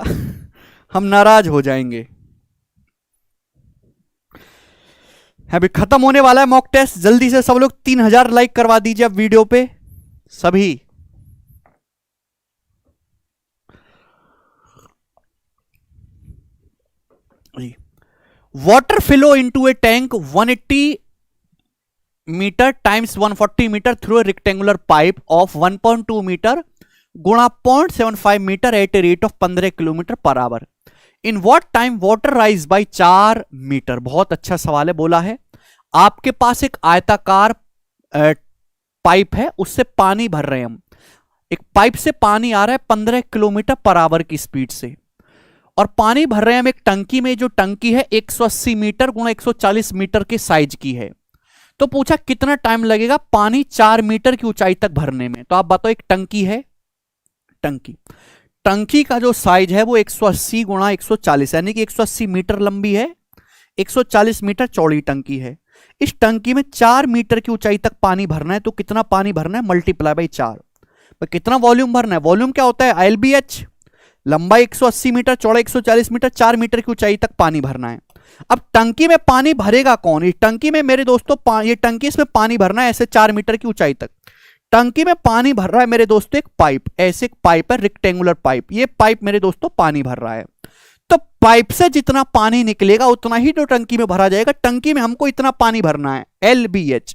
Speaker 1: हम नाराज हो जाएंगे। अभी खत्म होने वाला है मॉक टेस्ट, जल्दी से सब लोग 3000 लाइक करवा दीजिए अब वीडियो पे सभी। Water flow into a tank 180 metre times 140 metre through a rectangular pipe of 1.2 metre गुणा 0.75 metre at a rate of 15 kilometre per hour. In what time water rise by 4 metre. बहुत अच्छा सवाल है, बोला है आपके पास एक आयताकार पाइप है, उससे पानी भर रहे हैं हम। एक पाइप से पानी आ रहा है 15 किलोमीटर पर आवर की स्पीड से, और पानी भर रहे हैं हम एक टंकी में, जो टंकी है 180 मीटर गुणा 140 मीटर के साइज की है। तो पूछा कितना टाइम लगेगा पानी 4 मीटर की ऊंचाई तक भरने में। तो आप बताओ, एक टंकी है, टंकी का जो साइज है वो 180 गुणा 140 यानी कि 180 मीटर लंबी है, 140 मीटर चौड़ी टंकी है। इस टंकी में 4 मीटर की ऊंचाई तक पानी भरना है, तो कितना पानी भरना है? Multiply by 4। तो कितना वॉल्यूम भरना है? वॉल्यूम क्या होता है? ILBH। लंबाई 180 मीटर, चौड़ा 140 मीटर, 4 मीटर की ऊंचाई तक पानी भरना है। अब टंकी में पानी भरेगा कौन? इस टंकी में मेरे दोस्तों ये टंकी, इसमें पानी भरना है ऐसे 4 मीटर की ऊंचाई तक। टंकी में पानी भर रहा है मेरे दोस्तों एक पाइप, ऐसे एक पाइप है, रेक्टेंगुलर पाइप। ये पाइप मेरे दोस्तों पानी भर रहा है, तो पाइप से जितना पानी निकलेगा उतना ही जो टंकी में भरा जाएगा। टंकी में हमको इतना पानी भरना है, LBH।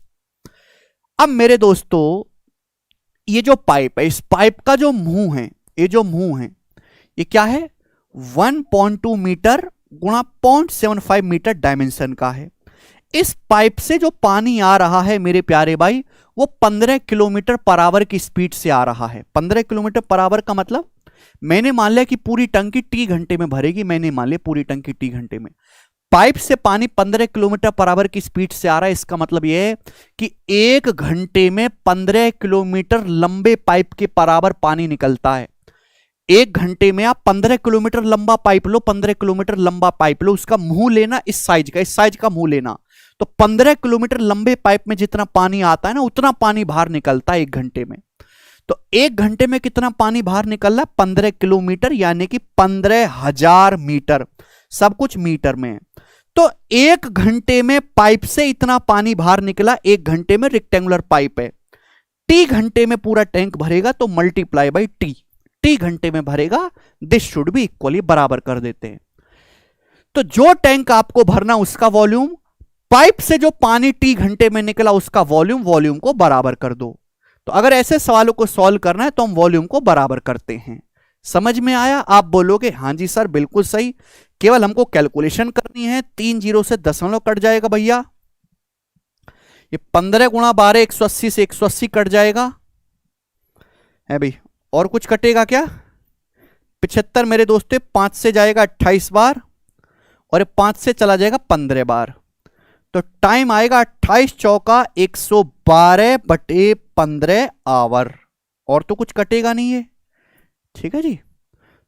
Speaker 1: अब मेरे दोस्तों ये जो पाइप है, इस पाइप का जो मुंह है, ये जो मुंह है ये क्या है? 1.2 मीटर गुणा 0.75 मीटर डायमेंशन का है। इस पाइप से जो पानी आ रहा है मेरे प्यारे भाई, वो 15 किलोमीटर पर आवर की स्पीड से आ रहा है। 15 किलोमीटर पर आवर का मतलब, मैंने मान लिया कि पूरी टंकी T घंटे में भरेगी, मैंने मान लिया पूरी टंकी T घंटे में। पाइप से पानी 15 किलोमीटर पर आवर की स्पीड से आ रहा है, इसका मतलब यह है कि 1 घंटे में 15 किलोमीटर लंबे पाइप के बराबर पानी निकलता है। 1 घंटे में आप 15 किलोमीटर लंबा पाइप लो, 15 किलोमीटर लंबा पाइप लो, उसका मुंह लेना इस साइज का, इस साइज का मुंह लेना, तो 15 किलोमीटर लंबे पाइप में जितना पानी आता है ना, उतना पानी बाहर निकलता है 1 घंटे में। तो 1 घंटे में कितना पानी बाहर निकल रहा है? 15 किलोमीटर, यानी कि 15,000 मीटर। सब कुछ मीटर में है। तो 1 घंटे में पाइप से इतना पानी बाहर निकला, 1 घंटे में, रेक्टेंगुलर पाइप है। T घंटे में पूरा टैंक भरेगा, तो मल्टीप्लाई बाई T। T घंटे में भरेगा, दिस शुड बी इक्वली, बराबर कर देते हैं। तो जो टैंक आपको भरना उसका वॉल्यूम, पाइप से जो पानी T घंटे में निकला उसका वॉल्यूम, वॉल्यूम को बराबर कर दो। तो अगर ऐसे सवालों को सॉल्व करना है तो हम वॉल्यूम को बराबर करते हैं। समझ में आया? आप बोलोगे हाँ जी सर बिल्कुल सही, केवल हमको कैलकुलेशन करनी है। 3 जीरो से दशमलव कट जाएगा भैया, ये 15 गुणा 12 180 से 180 कट जाएगा है भाई। और कुछ कटेगा क्या? 75 मेरे दोस्तों, 5 से जाएगा 28 बार, और 5 से चला जाएगा 15 बार। तो टाइम आएगा 28 चौका 112 बटे 15 आवर। और तो कुछ कटेगा नहीं है, ठीक है जी।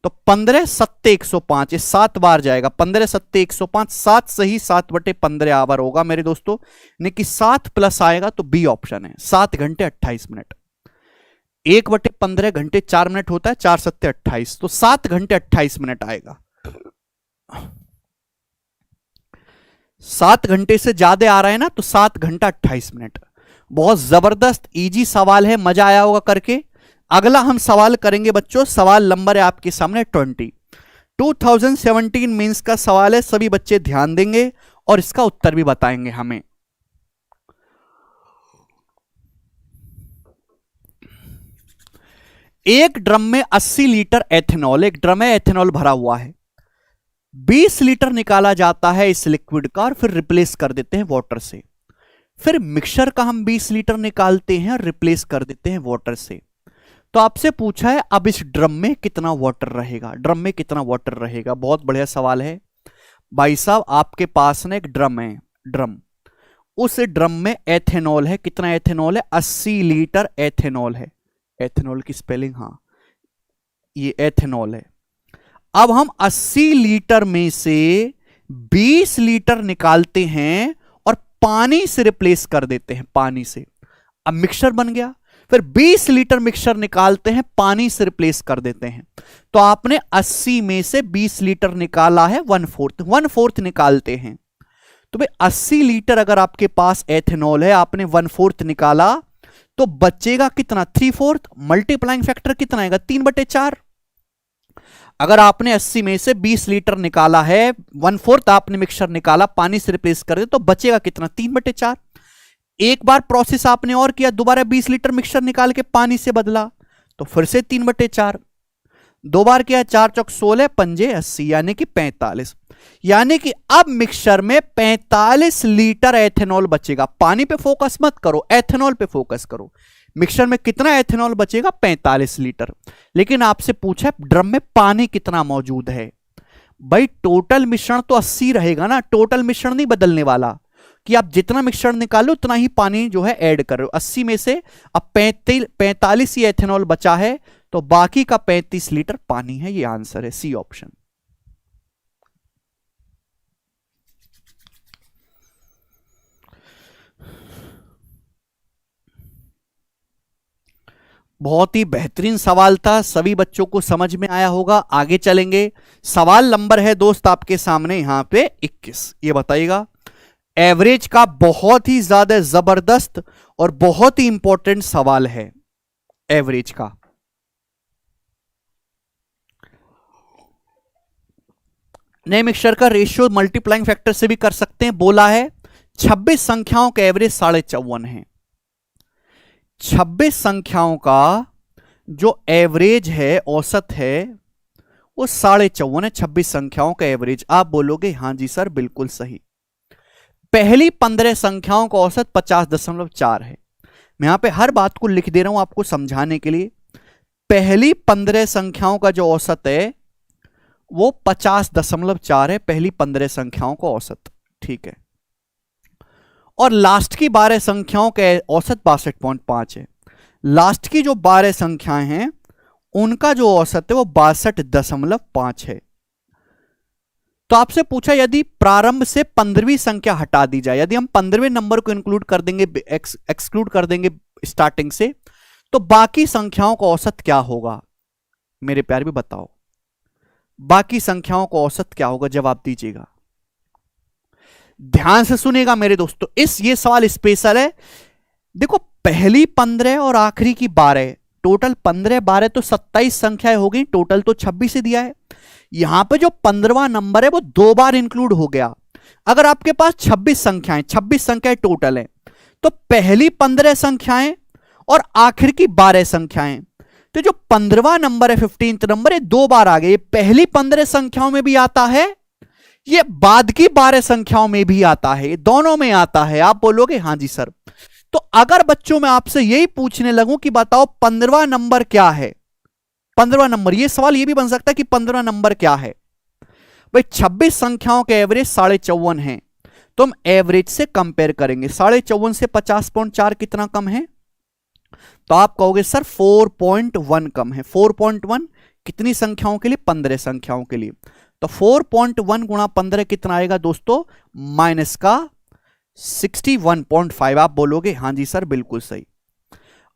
Speaker 1: तो 15 सत्ते 105, ये 7 बार जाएगा। 15 सत्ते 105, 7 सही 7 बटे 15 आवर होगा मेरे दोस्तों, यानी कि 7 प्लस आएगा तो बी ऑप्शन है। 7 घंटे 28 मिनट। 1 बटे 15 घंटे 4 मिनट होता है, 4 सत्ते 28, तो 7 घंटे 28 मिनट आएगा। 7 घंटे से ज्यादा आ रहा है ना, तो 7 घंटा 28 मिनट। बहुत जबरदस्त इजी सवाल है, मजा आया होगा करके। अगला हम सवाल करेंगे बच्चों, सवाल नंबर है आपके सामने 20। 2017 मींस का सवाल है, सभी बच्चे ध्यान देंगे और इसका उत्तर भी बताएंगे हमें। एक ड्रम में 80 लीटर एथेनॉल, एक ड्रम में एथेनॉल भरा हुआ है, 20 लीटर निकाला जाता है इस लिक्विड का और फिर रिप्लेस कर देते हैं वाटर से। फिर मिक्सचर का हम 20 लीटर निकालते हैं और रिप्लेस कर देते हैं वाटर से। तो आपसे पूछा है अब इस ड्रम में कितना वाटर रहेगा, ड्रम में कितना वाटर रहेगा। बहुत बढ़िया सवाल है भाई साहब। आपके पास ना एक ड्रम है, ड्रम, उस ड्रम में एथेनॉल है। कितना एथेनॉल है? 80 लीटर एथेनॉल है। एथेनॉल की स्पेलिंग, हाँ ये एथेनॉल है। अब हम 80 लीटर में से 20 लीटर निकालते हैं और पानी से रिप्लेस कर देते हैं, पानी से। अब मिक्सचर बन गया। फिर 20 लीटर मिक्सचर निकालते हैं, पानी से रिप्लेस कर देते हैं। तो आपने 80 में से 20 लीटर निकाला है, 1/4 निकालते हैं। तो भाई 80 लीटर अगर आपके पास एथेनॉल है, आपने 1/4 निकाला, तो बचेगा कितना? 3/4। मल्टीप्लाइंग फैक्टर कितना आएगा? 3/4। अगर आपने 80 में से 20 लीटर निकाला है, 1/4 आपने मिक्सचर निकाला, पानी से रिप्लेस कर दे, तो बचेगा कितना? 3/4। एक बार प्रोसेस आपने और किया, दोबारा 20 लीटर मिक्सचर निकाल के पानी से बदला, तो फिर से 3/4। दो बार किया, 4 चौक 16, पंजे 80, यानी कि 45। यानी कि अब मिक्सचर में 45 लीटर एथेनॉल बचेगा। पानी पे फोकस मत करो, एथेनॉल पे फोकस करो। मिक्सचर में कितना एथेनॉल बचेगा? 45 लीटर। लेकिन आपसे पूछा है ड्रम में पानी कितना मौजूद है। भाई टोटल मिश्रण तो 80 रहेगा ना, टोटल मिश्रण नहीं बदलने वाला कि आप जितना मिक्सचर निकालो उतना ही पानी जो है ऐड कर रहे हो। 80 में से अब 45 ही एथेनॉल बचा है, तो बाकी का 35 लीटर पानी है। ये आंसर है, सी ऑप्शन। बहुत ही बेहतरीन सवाल था, सभी बच्चों को समझ में आया होगा। आगे चलेंगे। सवाल नंबर है दोस्त आपके सामने यहां पे 21। ये बताइएगा, एवरेज का बहुत ही ज्यादा जबरदस्त और बहुत ही इंपॉर्टेंट सवाल है एवरेज का। नए मिक्सचर का रेशियो मल्टीप्लाइंग फैक्टर से भी कर सकते हैं। बोला है 26 संख्याओं का एवरेज 54 है। 26 संख्याओं का जो एवरेज है, औसत है, वो 54 है। 26 संख्याओं का एवरेज। आप बोलोगे हां जी सर बिल्कुल सही। पहली 15 संख्याओं का औसत 50.4 है। मैं यहां पे हर बात को लिख दे रहा हूं आपको समझाने के लिए। पहली 15 संख्याओं का जो औसत है वो 50.4 है, पहली 15 संख्याओं का औसत, ठीक है। और लास्ट की 12 संख्याओं का औसत 62.5 है। लास्ट की जो 12 संख्याएं हैं उनका जो औसत है वो 62.5 है। तो आपसे पूछा यदि प्रारंभ से 15वीं संख्या हटा दी जाए, यदि हम 15वें नंबर को इंक्लूड कर देंगे, एक्सक्लूड कर देंगे स्टार्टिंग से, तो बाकी संख्याओं का औसत क्या होगा? मेरे प्यार भी बताओ, बाकी संख्याओं का औसत क्या होगा? जवाब दीजिएगा, ध्यान से सुनेगा मेरे दोस्तों। ये सवाल स्पेशल है। देखो पहली 15 और आखिरी की 12, टोटल 15 12 तो 27 संख्याएं हो गई, टोटल तो 26 ही दिया है। यहां पे जो 15वां नंबर है वो 2 बार इंक्लूड हो गया। अगर आपके पास 26 संख्याएं टोटल है, तो पहली 15 संख्याएं और आखिर की 12 संख्याएं, तो जो 15वां नंबर है, 15th नंबर, ये 2 बार आ गया। ये पहली 15 संख्याओं में भी आता है, ये बाद की 12 संख्याओं में भी आता है, ये दोनों में आता है। आप बोलोगे हां जी सर। तो अगर बच्चों मैं आपसे यही पूछने लगूं कि बताओ 15वां नंबर क्या है, 15वां नंबर, ये सवाल ये भी बन सकता है कि 15वां नंबर क्या है। भाई 26 संख्याओं के एवरेज 54 है, तो हम एवरेज से कंपेयर करेंगे। 54 से 50.4 कितना कम है? तो आप कहोगे सर 4.1 कम है। 4.1 कितनी संख्याओं के लिए? 15 संख्याओं के लिए। तो 4.1 गुणा 15 कितना आएगा दोस्तों? माइनस का 61.5। आप बोलोगे हां जी सर बिल्कुल सही।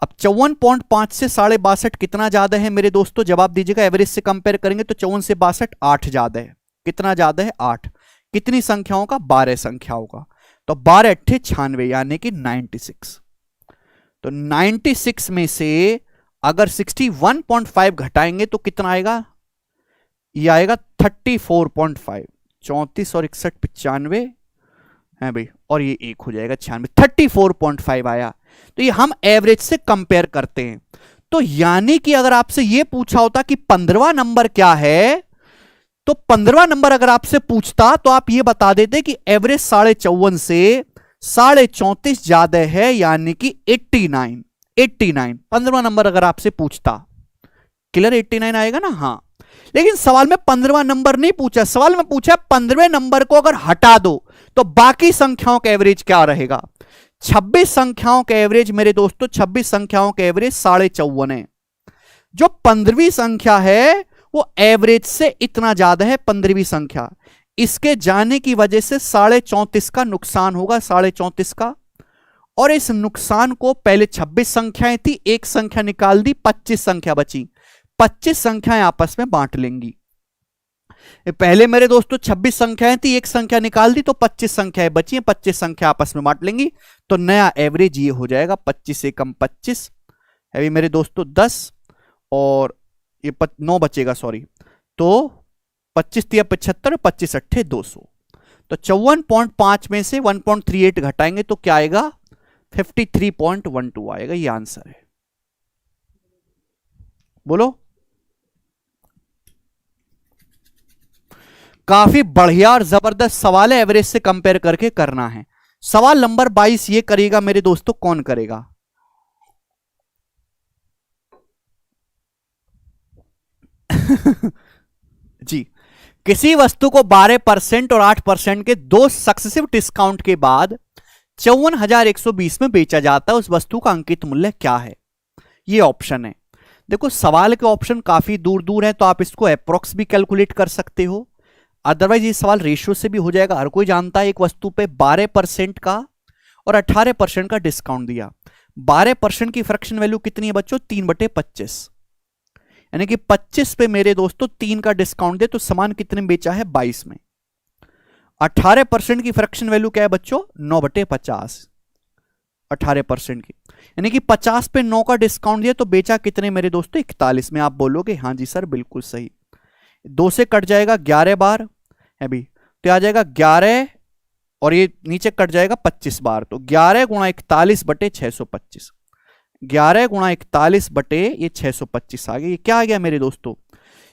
Speaker 1: अब 54.5 से 62.5 कितना ज्यादा है मेरे दोस्तों? जवाब दीजिएगा। एवरेज से कंपेयर करेंगे तो 54 से 62 8 ज्यादा है। कितना ज्यादा है? 8। कितनी संख्याओं का? 12 संख्याओं का। तो 12 8 96, यानी कि 96। तो 96 में से अगर 61.5 घटाएंगे तो कितना आएगा? ये आएगा 34.5। 34 और 61 95 है भाई, और ये 1 हो जाएगा 96। 34.5 आया। तो ये हम एवरेज से कंपेयर करते हैं। तो यानी कि अगर आपसे ये पूछा होता कि 15वां नंबर क्या है, तो 15वां नंबर अगर आपसे पूछता तो आप ये बता देते कि एवरेज 54 से 34.5 ज्यादा है, यानी कि 89। 89 15वां नंबर अगर आपसे पूछता, क्लियर, 89 आएगा ना। हाँ, लेकिन सवाल में 15वां नंबर नहीं पूछा, सवाल में पूछा 15वें नंबर को अगर हटा दो तो बाकी संख्याओं का एवरेज क्या रहेगा। 26 संख्याओं का एवरेज मेरे दोस्तों, 26 संख्याओं का एवरेज 54.5 है। जो 15वीं संख्या है वो एवरेज से इतना ज्यादा है, 15वीं संख्या, इसके जाने की वजह से 34.5 का नुकसान होगा, 34.5 का। और इस नुकसान को, पहले 26 संख्याएं थी, एक संख्या निकाल दी, 25 संख्या बची, 25 संख्याएं आपस में बांट लेंगी। पहले मेरे दोस्तों 26 संख्याएं थी, एक संख्या निकाल दी तो 25 संख्याएं बची हैं, 25 संख्या आपस में बांट लेंगी, तो नया एवरेज ये हो जाएगा 25 से कम 25 है मेरे दोस्तों 10, और ये 9 बचेगा, सॉरी, तो 25 तिया 75, 25 अट्ठे 200, तो 54.5 में से 1.38 घटाएंगे तो क्या आएगा, 53.12 आएगा। ये आंसर है। बोलो, काफी बढ़िया और जबरदस्त सवाल है, एवरेज से कंपेयर करके करना है। सवाल नंबर 22 ये करेगा मेरे दोस्तों, कौन करेगा, जी, किसी वस्तु को 12% और 8% के दो सक्सेसिव डिस्काउंट के बाद 54,120 में बेचा जाता है, उस वस्तु का अंकित मूल्य क्या है। ये ऑप्शन है। देखो सवाल के ऑप्शन काफी दूर दूर है, तो आप इसको अप्रोक्स भी कैलकुलेट कर सकते हो, अदरवाइज ये सवाल रेशियो से भी हो जाएगा। हर कोई जानता है एक वस्तु पे 12% का और 18% का डिस्काउंट दिया। 12% की फ्रैक्शन वैल्यू कितनी है बच्चों, 3/25, यानी कि 25 पे मेरे दोस्तों 3 का डिस्काउंट दे तो सामान कितने में बेचा है, 22 में। 18% की फ्रैक्शन वैल्यू क्या है बच्चों, 9/50, 18% की, यानी कि 50 पे 9 का डिस्काउंट दिया तो बेचा कितने मेरे दोस्तों, 41 में। आप बोलोगे हाँ जी सर बिल्कुल सही, 2 से कट जाएगा 11 बार है भी, तो आ जाएगा 11, और ये नीचे कट जाएगा 25 बार, तो 11 गुणा 41/625, 11 गुणा 41 बटे ये 625 आ गया। ये क्या आ गया मेरे दोस्तों,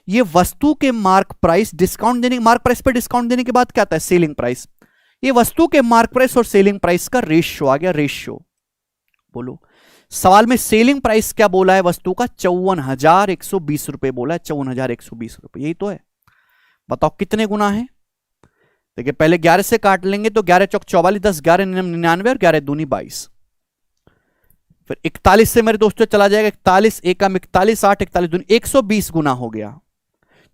Speaker 1: ये वस्तु के मार्क प्राइस, डिस्काउंट देने, मार्क प्राइस पे डिस्काउंट देने के बाद क्या आता है, सेलिंग प्राइस। ये वस्तु के मार्क प्राइस और सेलिंग प्राइस का रेशियो आ गया, रेशियो। बोलो, सवाल में सेलिंग प्राइस क्या बोला है वस्तु का, 54,120 रुपए बोला है, 54,120 रुपए, यही तो है। बताओ कितने गुना है। देखिए पहले 11 से काट लेंगे तो 11 चौक 44, 10 11 99 और 11 दूनी 22, फिर 41 से मेरे दोस्तों चला जाएगा 41, 1 41, 8 41 दूनी 120 गुना हो गया,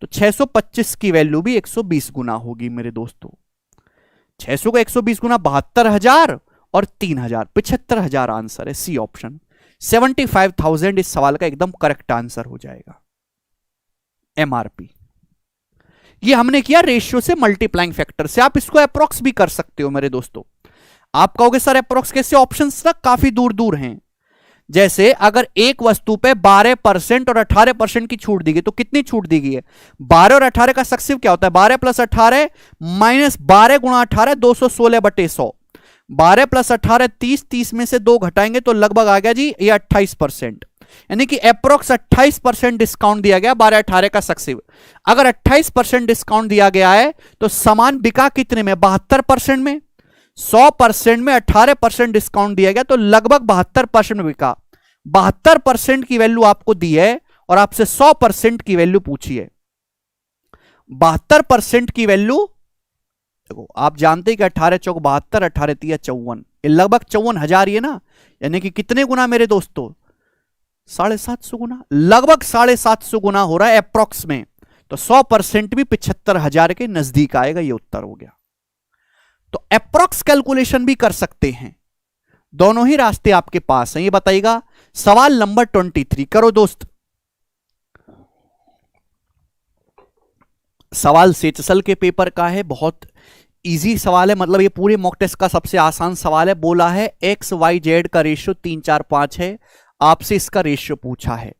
Speaker 1: तो 625 की वैल्यू भी 120 गुना होगी मेरे दोस्तों। 600 का 120 गुना 72,000 और 3,000, 75,000 आंसर है, सी ऑप्शन। 75,000 इस सवाल का एकदम करेक्ट आंसर हो जाएगा। एमआरपी ये हमने किया रेशियो से, मल्टीप्लाइंग फैक्टर से। आप इसको अप्रोक्स भी कर सकते हो मेरे दोस्तों। आप कहोगे सर अप्रोक्स कैसे, ऑप्शंस तक काफी दूर दूर हैं। जैसे अगर एक वस्तु पे 12% और 18% की छूट दी गई तो कितनी छूट दी गई है, 12 और 18 का सक्सेसिव क्या होता है, 12 + 18 माइनस 12 गुणा 18 216/100, 12 + 18 30, 30 में से 2 घटाएंगे तो लगभग आ गया जी ये 28%, यानी कि अप्रोक्स 28% डिस्काउंट दिया गया 12 18 का सक्सेसिव। अगर 28% डिस्काउंट दिया गया है तो सामान बिका कितने में, 72% में। 100% में 18% डिस्काउंट दिया गया तो लगभग 72% में बिका। 72% की वैल्यू आपको दी है और आपसे 100% की वैल्यू पूछी है। 72% की वैल्यू देखो, आप जानते हैं कि 18 चौक 72, 18 तिया 54, लगभग 54,000 ये ना, यानी कि कितने गुना मेरे दोस्तों, 750 गुना, लगभग 750 गुना हो रहा है अप्रोक्स में। तो 100% भी 75,000 के नजदीक आएगा, ये उत्तर हो गया। तो अप्रोक्स कैलकुलेशन भी कर सकते हैं, दोनों ही रास्ते आपके पास हैं। ये बताइएगा सवाल नंबर 23 करो दोस्त। सवाल सेचसल के पेपर का है, बहुत इजी सवाल है, मतलब ये पूरे मॉक टेस्ट का सबसे आसान सवाल है। बोला है एक्स वाई जेड का रेशियो 3 4 5 है, आपसे इसका रेशियो पूछा है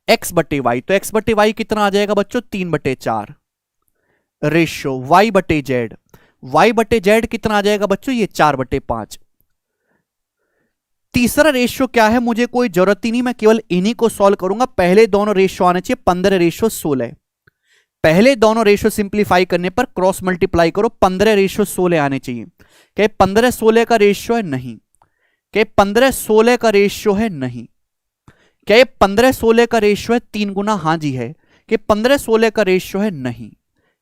Speaker 1: x बटे वाई, तो x बटे वाई कितना आ जाएगा बच्चों, 3/4 रेशियो y बटे जेड, y बटे जेड कितना आ जाएगा बच्चों, ये 4/5। तीसरा रेशियो क्या है मुझे कोई जरूरत ही नहीं, मैं केवल इन्हीं को सॉल्व करूंगा। पहले दोनों रेशियो आने चाहिए, 15/16, पहले दोनों रेशियो सिंप्लीफाई करने पर क्रॉस मल्टीप्लाई करो, 15:16 आने चाहिए। क्या 15:16 का रेशियो है? नहीं। क्या 15:16 का रेशियो है? नहीं। क्या 15:16 का रेशियो है 3 गुना? हां जी है। कि 15:16 का रेशियो है? नहीं।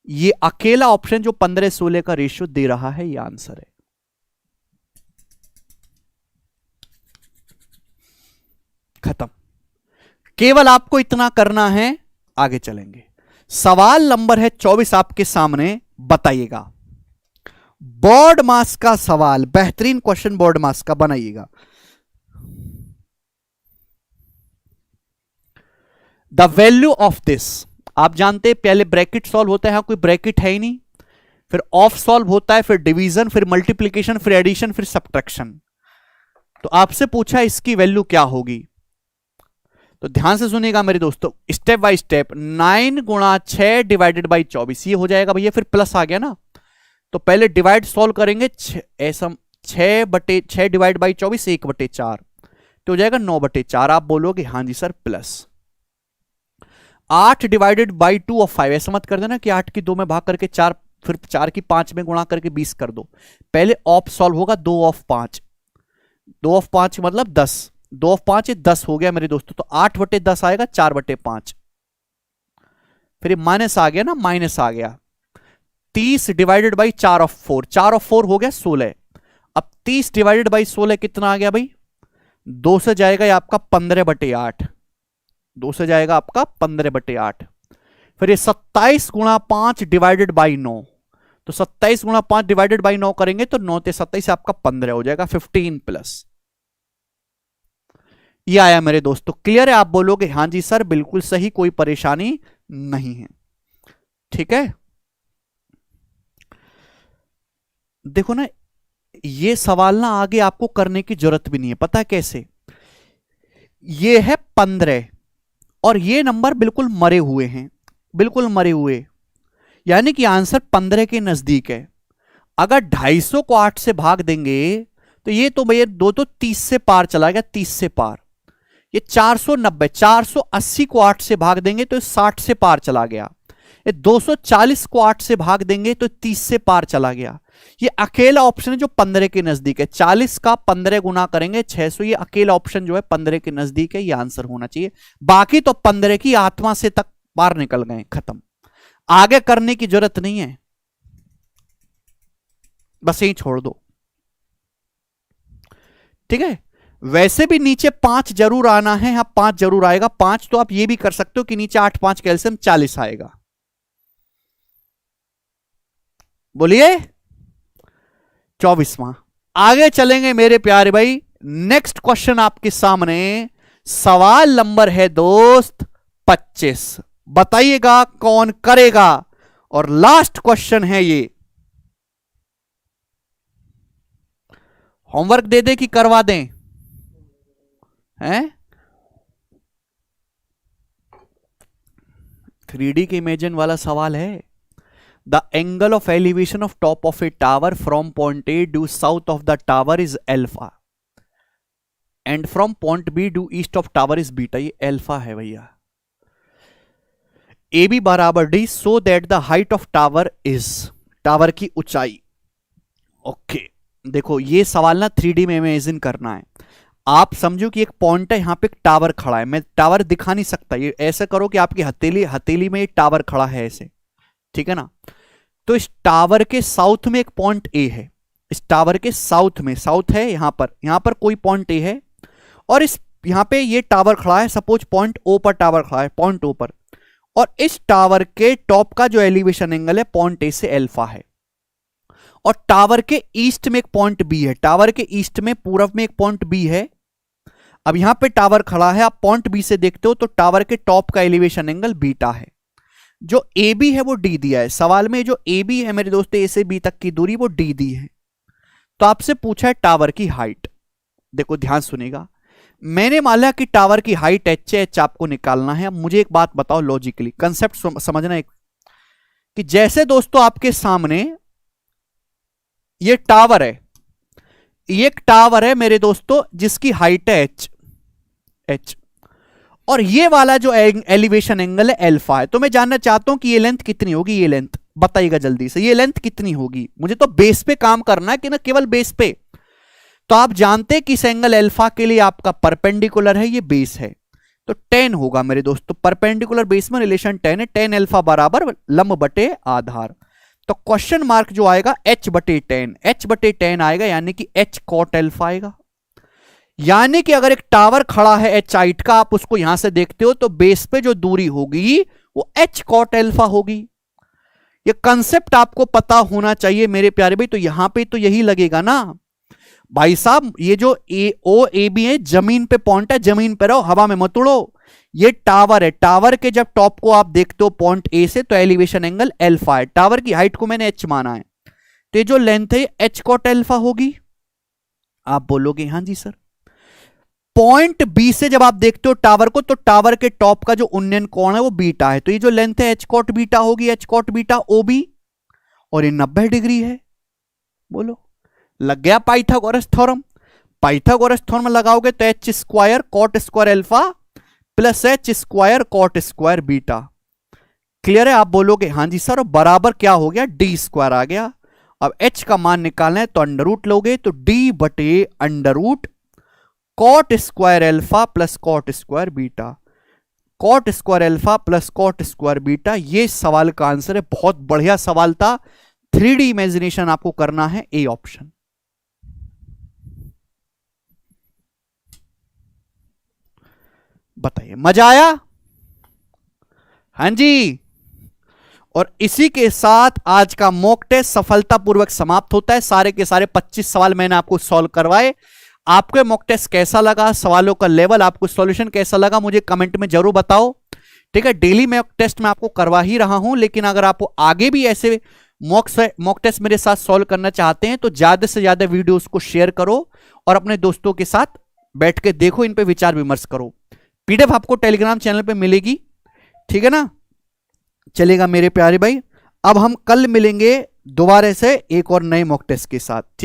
Speaker 1: ये अकेला ऑप्शन जो 15:16 का रेशियो दे रहा है, ये आंसर है। खत्म। केवल आपको इतना करना है, आगे चलेंगे। सवाल नंबर है 24 आपके सामने, बताइएगा। बोर्ड मास का सवाल, बेहतरीन क्वेश्चन बोर्ड मास का, बनाइएगा। द वैल्यू ऑफ दिस, आप जानते हैं पहले ब्रैकेट सॉल्व होता है, यहां कोई ब्रैकेट है ही नहीं, फिर ऑफ सॉल्व होता है, फिर डिवीजन, फिर मल्टीप्लीकेशन, फिर एडिशन, फिर सब्ट्रैक्शन। तो आपसे पूछा इसकी वैल्यू क्या होगी, तो ध्यान से सुनिएगा मेरे दोस्तों, स्टेप बाय स्टेप। 9 गुणा 6 डिवाइडेड बाई 24, ये हो जाएगा भैया, फिर प्लस आ गया ना, तो पहले डिवाइड सॉल्व करेंगे, ऐसा 6/6 डिवाइड बाई 24 1/4, तो हो जाएगा 9/4। आप बोलोगे हां जी sir plus 8 divided by 2 of 5, ऐसा मत कर देना कि 8 की 2 में भाग करके 4, फिर 4 की 5 में गुणा करके 20 कर दो। पहले ऑफ सॉल्व होगा 2 ऑफ 5, 2 ऑफ 5 मतलब 10, 2 ऑफ 5 10 हो गया मेरे दोस्तों, तो 8/10 आएगा 4/5, फिर माइनस आ गया ना, माइनस आ गया। 30 डिवाइडेड बाई 4 ऑफ 4, 4 ऑफ 4 हो गया 16। अब 30 डिवाइडेड बाई 16 कितना आ गया भाई, 2 से जाएगा ये आपका 15/8, 2 से जाएगा आपका 15/8। फिर ये 27 गुणा 5 डिवाइडेड बाई 9, तो 27 गुणा 5 डिवाइडेड बाई 9 करेंगे तो 9 से 27 आपका 15 हो जाएगा, 15 प्लस। ये आया मेरे दोस्तों, क्लियर है? आप बोलोगे हां जी सर बिल्कुल सही, कोई परेशानी नहीं है। ठीक है, देखो ना, ये सवाल ना आगे आपको करने की जरूरत भी नहीं है, पता है कैसे? ये है 15 और ये नंबर बिल्कुल मरे हुए हैं, बिल्कुल मरे हुए, यानी कि आंसर 15 के नजदीक है। अगर 250 को 8 से भाग देंगे तो ये तो भैया 2 तो 30 से पार चला गया, 30 से पार। ये 490, 480 को 8 से भाग देंगे तो 60 से पार चला गया। ये 240 को 8 से भाग देंगे तो 30 से पार चला गया। ये अकेला ऑप्शन है जो 15 के नजदीक है। 40 का 15 गुना करेंगे 600, ये अकेला ऑप्शन जो है 15 के नजदीक है, ये आंसर होना चाहिए। बाकी तो 15 की आत्मा से तक पार निकल गए, खत्म, आगे करने की जरूरत नहीं है, बस यही छोड़ दो। ठीक है, वैसे भी नीचे 5 जरूर आना है, यहां 5 जरूर आएगा। 5 तो आप ये भी कर सकते हो कि नीचे 8 5 कैल्शियम 40 आएगा। बोलिए 24वां। आगे चलेंगे मेरे प्यारे भाई, नेक्स्ट क्वेश्चन आपके सामने, सवाल नंबर है दोस्त 25, बताइएगा कौन करेगा, और लास्ट क्वेश्चन है ये। होमवर्क दे दे कि करवा दें? हैं 3D के इमेजिन वाला सवाल है। The angle of elevation of top of A tower from point A due south of the tower is alpha and from point be due east of tower is beta. ये alpha है भैया। A B बराबर D so that the height of tower is, tower की ऊंचाई। Okay देखो ये सवाल ना 3D में इमेजिन करना है। आप समझो कि एक पॉइंट है, यहां पे एक टावर खड़ा है, मैं टावर दिखा नहीं सकता, ये ऐसे करो कि आपकी हथेली में एक टावर खड़ा है ऐसे, ठीक है ना। तो इस टावर के साउथ में एक पॉइंट ए है, इस टावर के साउथ में, साउथ है यहां पर कोई पॉइंट ए है, और इस यहां पे ये टावर खड़ा है, सपोज पॉइंट ओ पर टावर खड़ा है, पॉइंट ओ पर, और इस टावर के टॉप का जो एलिवेशन एंगल है पॉइंट ए से एल्फा है, और टावर के ईस्ट में एक पॉइंट बी है, टावर के ईस्ट में पूरब में एक पॉइंट बी है। अब यहां पे टावर खड़ा है, आप पॉइंट बी से देखते हो तो टावर के टॉप का एलिवेशन एंगल बीटा है। जो ए बी है वो डी दिया है सवाल में, जो ए बी है मेरे दोस्तों ए से बी तक की दूरी वो डी दी है। तो आपसे पूछा है टावर की हाइट। देखो ध्यान सुनेगा, मैंने माना कि टावर की हाइट एच आपको निकालना है। अब मुझे एक बात बताओ लॉजिकली, कंसेप्ट समझना एक, कि जैसे दोस्तों आपके सामने ये टावर है, ये एक टावर है मेरे दोस्तों जिसकी हाइट है एच, और ये वाला जो एलिवेशन एंगल है अल्फा है। तो मैं जानना चाहता हूं कि ये लेंथ कितनी होगी, ये लेंथ बताइएगा जल्दी से, ये लेंथ कितनी होगी। मुझे तो बेस पे काम करना है कि ना केवल बेस पे। तो आप जानते हैं कि इस एंगल अल्फा के लिए आपका परपेंडिकुलर है, ये बेस है, तो 10 होगा मेरे दोस्तों। परपेंडिकुलर बेस में रिलेशन 10 है, 10 अल्फा बराबर लंब बटे आधार। तो क्वेश्चन मार्क जो आएगा h बटे 10, h बटे 10 आएगा, यानी कि h कॉट अल्फा आएगा। यानी कि अगर एक टावर खड़ा है h हाइट का, आप उसको यहां से देखते हो तो बेस पे जो दूरी होगी वो h कॉट अल्फा होगी। ये कंसेप्ट आपको पता होना चाहिए मेरे प्यारे भाई। तो यहां पे तो यही लगेगा ना भाई साहब, ये जो ओ ए बी है जमीन पे पॉइंट है, जमीन पे रहो, हवा में मत उड़ो। ये टावर है, टावर के जब टॉप को आप देखते हो पॉइंट ए से तो एलिवेशन एंगल अल्फा है। टावर की हाइट को मैंने h माना है, तो ये जो लेंथ है h कॉट अल्फा होगी। आप बोलोगे हाँ जी सर। पॉइंट बी से जब आप देखते हो टावर को, तो टावर के टॉप का जो उन्नयन कोण है वो बीटा है, तो ये जो लेंथ है h कॉट बीटा होगी, h कॉट बीटा OB, और ये 90 डिग्री है। बोलो लग गया पाइथागोरस थ्योरम। पाइथागोरस थ्योरम लगाओगे तो h square cot square alpha plus h square cot square beta. Clear है? आप बोलोगे हाँ जी सर, बराबर क्या हो गया, d स्क्वायर आ गया। अब h का मान निकालना है तो अंडर रूट लोगे, तो d बटे under root cot square alpha plus cot square beta. Cot square alpha plus cot square beta, ये सवाल का आंसर है। बहुत बढ़िया सवाल था, 3D इमेजिनेशन आपको करना है, ए ऑप्शन। बताइए मजा आया? हाँ जी। और इसी के साथ आज का मॉक टेस्ट सफलतापूर्वक समाप्त होता है। सारे के सारे 25 सवाल मैंने आपको सॉल्व करवाए। आपको मॉक टेस्ट कैसा लगा, सवालों का लेवल, आपको सॉल्यूशन कैसा लगा, मुझे कमेंट में जरूर बताओ। ठीक है, डेली मॉक टेस्ट मैं आपको करवा ही रहा हूं, लेकिन अगर आपको आगे भी ऐसे मॉक टेस्ट मेरे साथ सॉल्व करना चाहते हैं तो ज्यादा से ज्यादा वीडियोस को शेयर करो और अपने दोस्तों के साथ बैठ के देखो, इन पे विचार विमर्श करो। पीडीएफ आपको टेलीग्राम चैनल पे मिलेगी, ठीक है ना? चलेगा मेरे प्यारे भाई। अब हम कल मिलेंगे दोबारा से एक और नए मॉक टेस्ट के साथ।